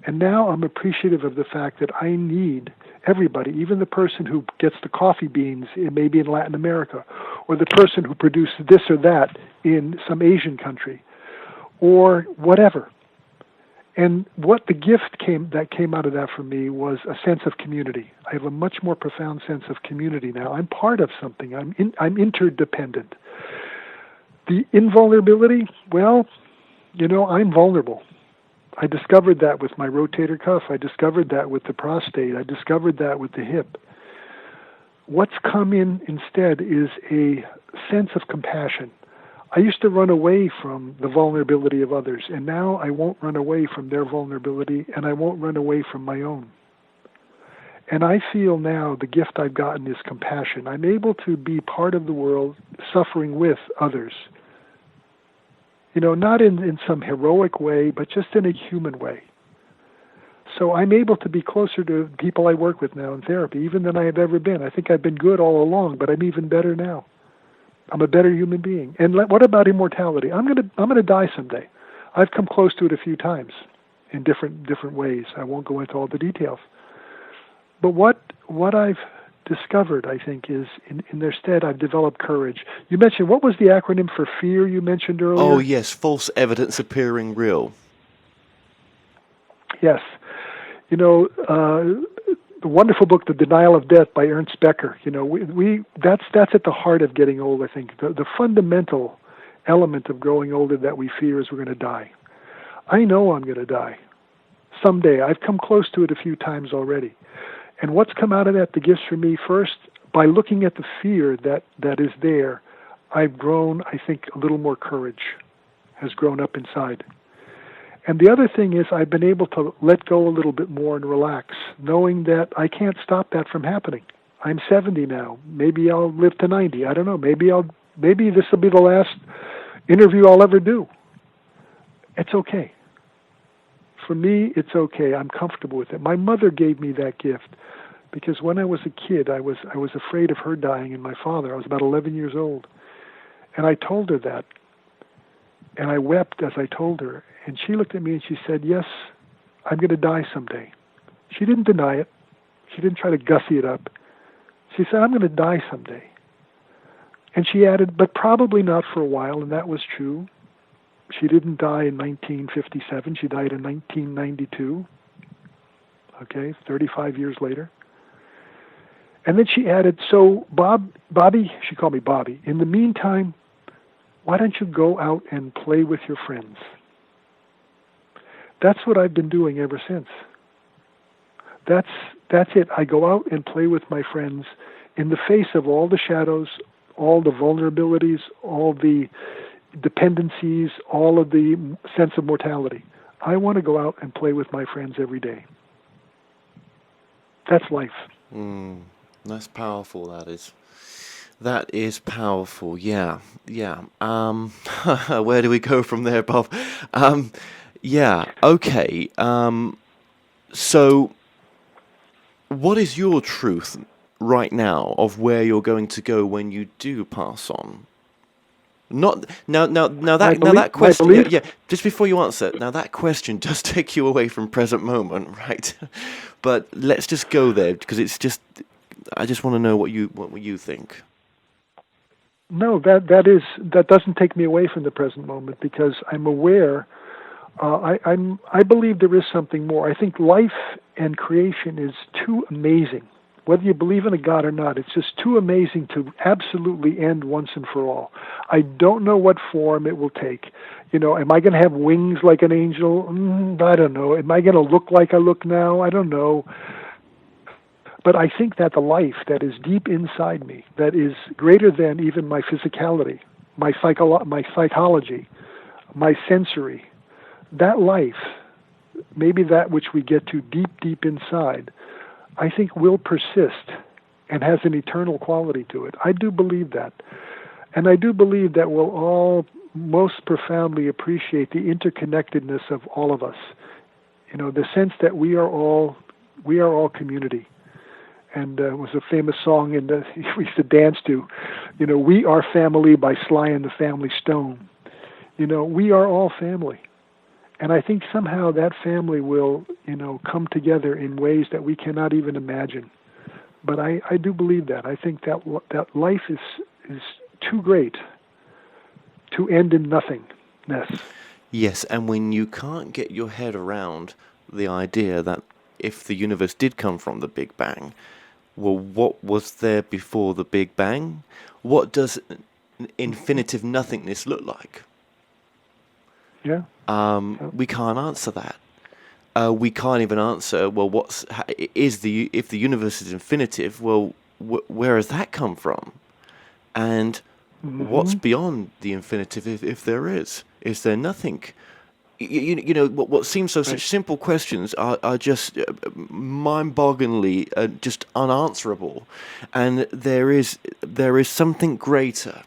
And now I'm appreciative of the fact that I need everybody, even the person who gets the coffee beans, maybe in Latin America, or the person who produced this or that in some Asian country, or whatever. And what the gift that came out of that for me was a sense of community. I have a much more profound sense of community now. I'm part of something. I'm interdependent. The invulnerability, well, I'm vulnerable. I discovered that with my rotator cuff. I discovered that with the prostate. I discovered that with the hip. What's come in instead is a sense of compassion. I used to run away from the vulnerability of others, and now I won't run away from their vulnerability, and I won't run away from my own. And I feel now the gift I've gotten is compassion. I'm able to be part of the world suffering with others. Not in some heroic way, but just in a human way. So I'm able to be closer to people I work with now in therapy, even than I have ever been. I think I've been good all along, but I'm even better now. I'm a better human being. And what about immortality? I'm gonna die someday. I've come close to it a few times in different ways. I won't go into all the details. But what I've discovered, I think, is in their stead, I've developed courage. You mentioned, what was the acronym for fear you mentioned earlier? Oh yes, false evidence appearing real. Yes. The wonderful book, The Denial of Death by Ernst Becker. That's at the heart of getting old, I think. The fundamental element of growing older that we fear is we're going to die. I know I'm going to die someday. I've come close to it a few times already. And what's come out of that, the gifts for me, first, by looking at the fear that is there, I've grown, I think, a little more courage has grown up inside. And the other thing is I've been able to let go a little bit more and relax, knowing that I can't stop that from happening. I'm 70 now. Maybe I'll live to 90. I don't know. Maybe this will be the last interview I'll ever do. It's okay. For me, it's okay. I'm comfortable with it. My mother gave me that gift because when I was a kid, I was afraid of her dying and my father. I was about 11 years old. And I told her that. And I wept as I told her. And she looked at me and she said, yes, I'm going to die someday. She didn't deny it. She didn't try to gussy it up. She said, I'm going to die someday. And she added, but probably not for a while, and that was true. She didn't die in 1957. She died in 1992, 35 years later. And then she added, so Bobby, she called me Bobby, in the meantime, why don't you go out and play with your friends? That's what I've been doing ever since. That's it. I go out and play with my friends in the face of all the shadows, all the vulnerabilities, all the dependencies, all of the sense of mortality. I want to go out and play with my friends every day. That's life. That's powerful, that is. That is powerful, yeah. Where do we go from there, Bob? Okay. So, what is your truth right now of where you're going to go when you do pass on? Not that question. Yeah. Just before you answer, now that question does take you away from present moment, right? But let's just go there because it's just. I just want to know what you think. No, that doesn't take me away from the present moment because I'm aware. I believe there is something more. I think life and creation is too amazing. Whether you believe in a God or not, it's just too amazing to absolutely end once and for all. I don't know what form it will take. Am I going to have wings like an angel? I don't know. Am I going to look like I look now? I don't know. But I think that the life that is deep inside me, that is greater than even my physicality, my psychology, my sensory, that life, maybe that which we get to deep inside, I think will persist and has an eternal quality to it. I do believe that. And I do believe that we'll all most profoundly appreciate the interconnectedness of all of us. The sense that we are all community. And it was a famous song we used to dance to, We Are Family by Sly and the Family Stone. We are all family. And I think somehow that family will, come together in ways that we cannot even imagine. But I do believe that. I think that life is too great to end in nothingness. Yes, and when you can't get your head around the idea that if the universe did come from the Big Bang, well, what was there before the Big Bang? What does infinitive nothingness look like? Yeah. We can't answer that. We can't even answer, well, if the universe is infinitive, well, where has that come from? And what's beyond the infinitive if there is? Is there nothing? What seems such simple questions are just mind-bogglingly just unanswerable, and there is something greater.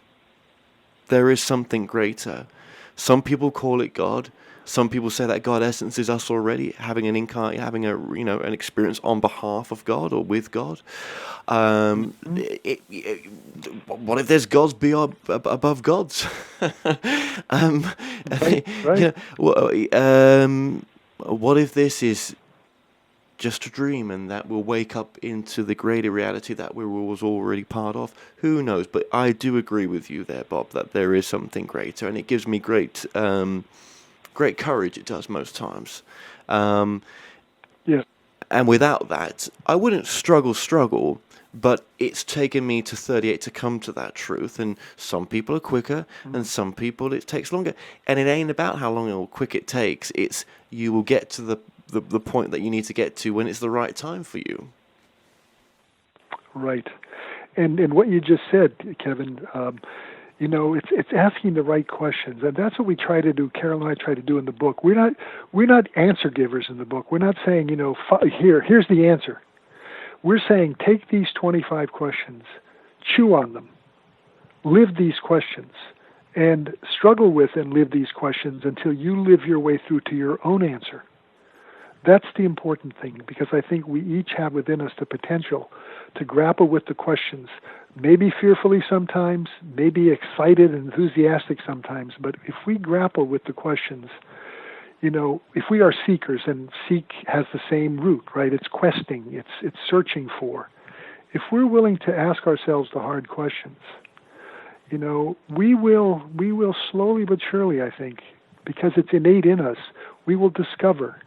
There is something greater. Some people call it God. Some people say that God essence is us already having an experience on behalf of God or with God. What if there's gods above gods? Right. What if this is just a dream and that we'll wake up into the greater reality that we was already part of? Who knows? But I do agree with you there, Bob, that there is something greater, and it gives me great courage. It does most times. Yeah. And without that, I wouldn't struggle, but it's taken me to 38 to come to that truth. And some people are quicker, and some people it takes longer. And it ain't about how long or quick it takes. It's you will get to the point that you need to get to when it's the right time for you. Right. And what you just said, Kevin, it's asking the right questions, and that's what we try to do. Carol and I try to do in the book. We're not answer givers in the book. We're not saying, here's the answer. We're saying take these 25 questions, chew on them, live these questions, and struggle with and live these questions until you live your way through to your own answer. That's the important thing, because I think we each have within us the potential to grapple with the questions, maybe fearfully sometimes, maybe excited and enthusiastic sometimes, but if we grapple with the questions, if we are seekers, and seek has the same root, right? It's questing, it's searching for. If we're willing to ask ourselves the hard questions, we will slowly but surely, I think, because it's innate in us, we will discover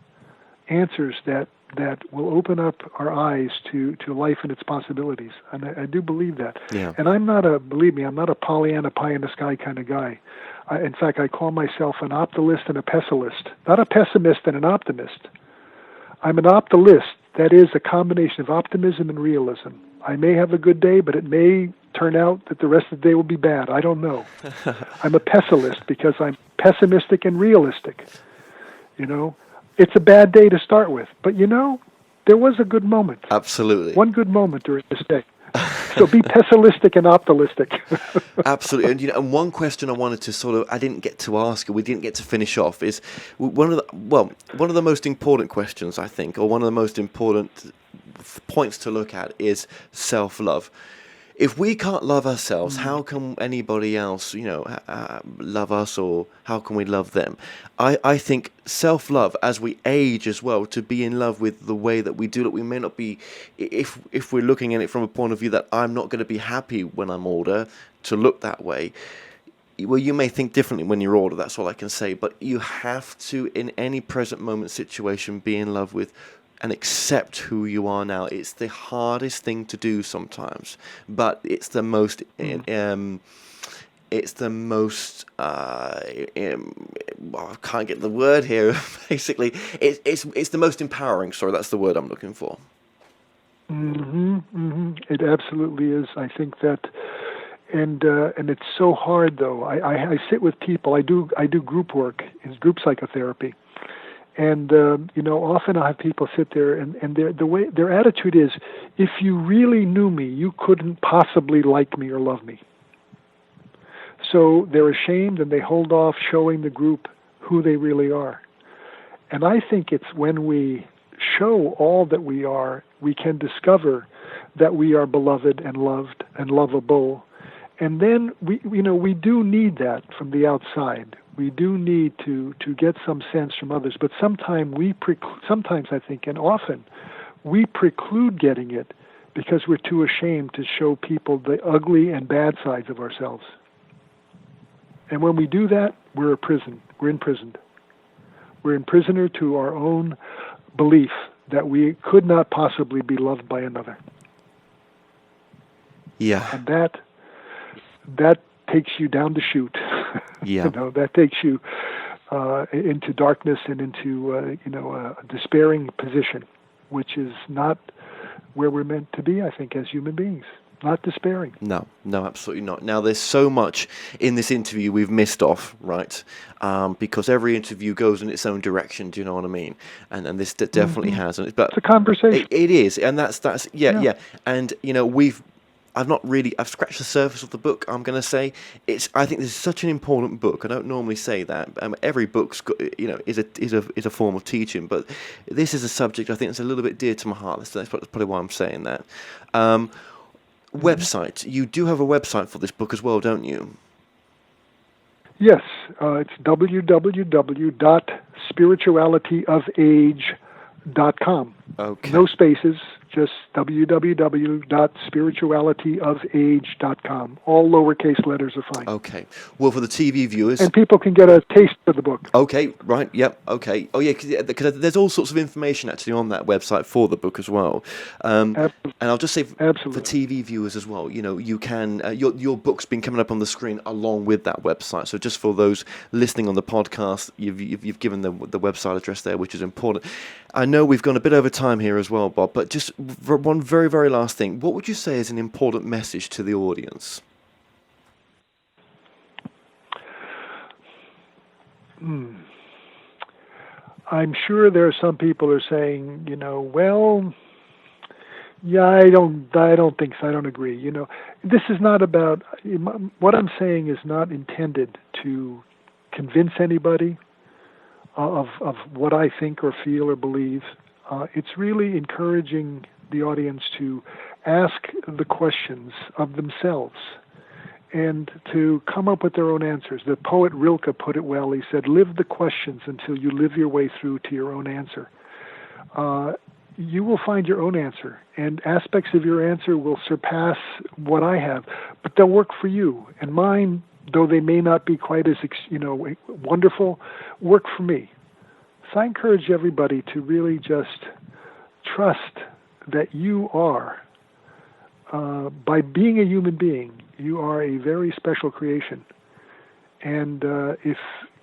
answers that that will open up our eyes to life and its possibilities. And I do believe that. Yeah. And believe me, I'm not a Pollyanna, pie in the sky kind of guy. In fact, I call myself an optimist and a pessimist. Not a pessimist and an optimist. I'm an optimist. That is a combination of optimism and realism. I may have a good day, but it may turn out that the rest of the day will be bad. I don't know. I'm a pessimist because I'm pessimistic and realistic. It's a bad day to start with, but there was a good moment. Absolutely. One good moment during this day. So be pessimistic and optimistic. Absolutely. And one question I wanted to I didn't get to ask, or we didn't get to finish off, is one of the most important questions, I think, or one of the most important points to look at is self-love. If we can't love ourselves, how can anybody else, love us, or how can we love them? I think self-love, as we age as well, to be in love with the way that we do, that we may not be, if we're looking at it from a point of view that I'm not going to be happy when I'm older, to look that way. Well, you may think differently when you're older, that's all I can say, but you have to, in any present moment situation, be in love with and accept who you are now. It's the hardest thing to do sometimes, but it's the most. It's the most. I can't get the word here. Basically, it's the most empowering. Sorry, that's the word I'm looking for. It absolutely is. I think that, and it's so hard though. I sit with people. I do group work, in group psychotherapy. And often I have people sit there, and their attitude is, if you really knew me, you couldn't possibly like me or love me. So they're ashamed, and they hold off showing the group who they really are. And I think it's when we show all that we are, we can discover that we are beloved and loved and lovable. And then we do need that from the outside. We do need to get some sense from others, but sometimes I think, and often, we preclude getting it because we're too ashamed to show people the ugly and bad sides of ourselves. And when we do that, we're imprisoned. We're imprisoned to our own belief that we could not possibly be loved by another. Yeah. And that takes you down the chute. Yeah. That takes you into darkness and into a despairing position, which is not where we're meant to be, I think, as human beings. Not despairing. No, absolutely not. Now, there's so much in this interview we've missed off, right? Because every interview goes in its own direction. Do you know what I mean? And this definitely has. But it's a conversation. It is, and that's yeah. And I've scratched the surface of the book. I'm going to say I think this is such an important book. I don't normally say that. Every book's got, is a form of teaching, but this is a subject I think that's a little bit dear to my heart. That's probably why I'm saying that. Website. You do have a website for this book as well, don't you? Yes, it's www.spiritualityofage.com. Okay. No spaces, just www.spiritualityofage.com. All lowercase letters are fine. Okay. Well, for the TV viewers... And people can get a taste of the book. Okay, right, yep, okay. Oh, yeah, because there's all sorts of information actually on that website for the book as well. And I'll just say, for TV viewers as well, you can... your book's been coming up on the screen along with that website. So just for those listening on the podcast, you've given the website address there, which is important. I know we've gone a bit over time here as well, Bob, but just one very, very last thing. What would you say is an important message to the audience? I'm sure there are some people who are saying, well, yeah, I don't think so. I don't agree. This is not about, what I'm saying is not intended to convince anybody of what I think or feel or believe. It's really encouraging the audience to ask the questions of themselves and to come up with their own answers. The poet Rilke put it well. He said, live the questions until you live your way through to your own answer. You will find your own answer, and aspects of your answer will surpass what I have, but they'll work for you. And mine, though they may not be quite as wonderful, work for me. So I encourage everybody to really just trust that you are, by being a human being, you are a very special creation. And if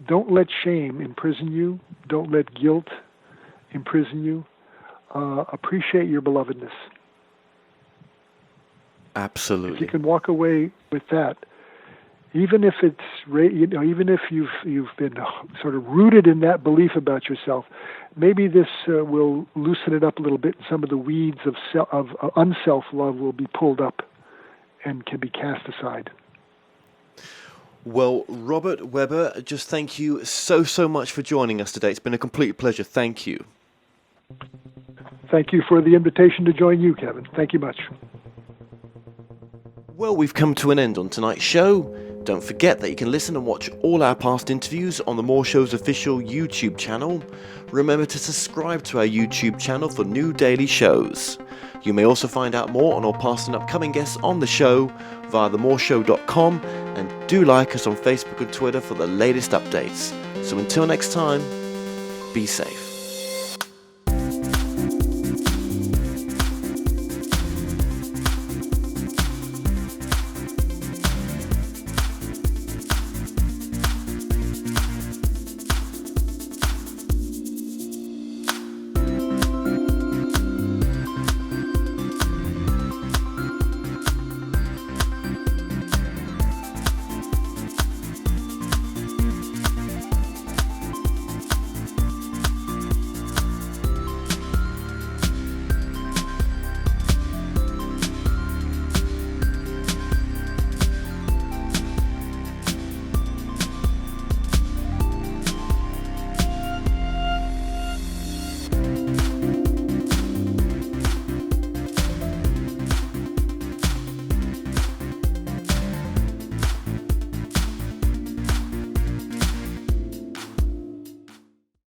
don't let shame imprison you, don't let guilt imprison you. Appreciate your belovedness. Absolutely. If you can walk away with that, even if it's even if you've been sort of rooted in that belief about yourself, maybe this will loosen it up a little bit. Some of the weeds of unself-love will be pulled up and can be cast aside. Well, Robert Weber, just thank you so much for joining us today. It's been a complete pleasure. Thank you. Thank you for the invitation to join you, Kevin. Thank you much. Well, we've come to an end on tonight's show. Don't forget that you can listen and watch all our past interviews on the More Show's official YouTube channel. Remember to subscribe to our YouTube channel for new daily shows. You may also find out more on our past and upcoming guests on the show via themoreshow.com, and do like us on Facebook and Twitter for the latest updates. So until next time, be safe.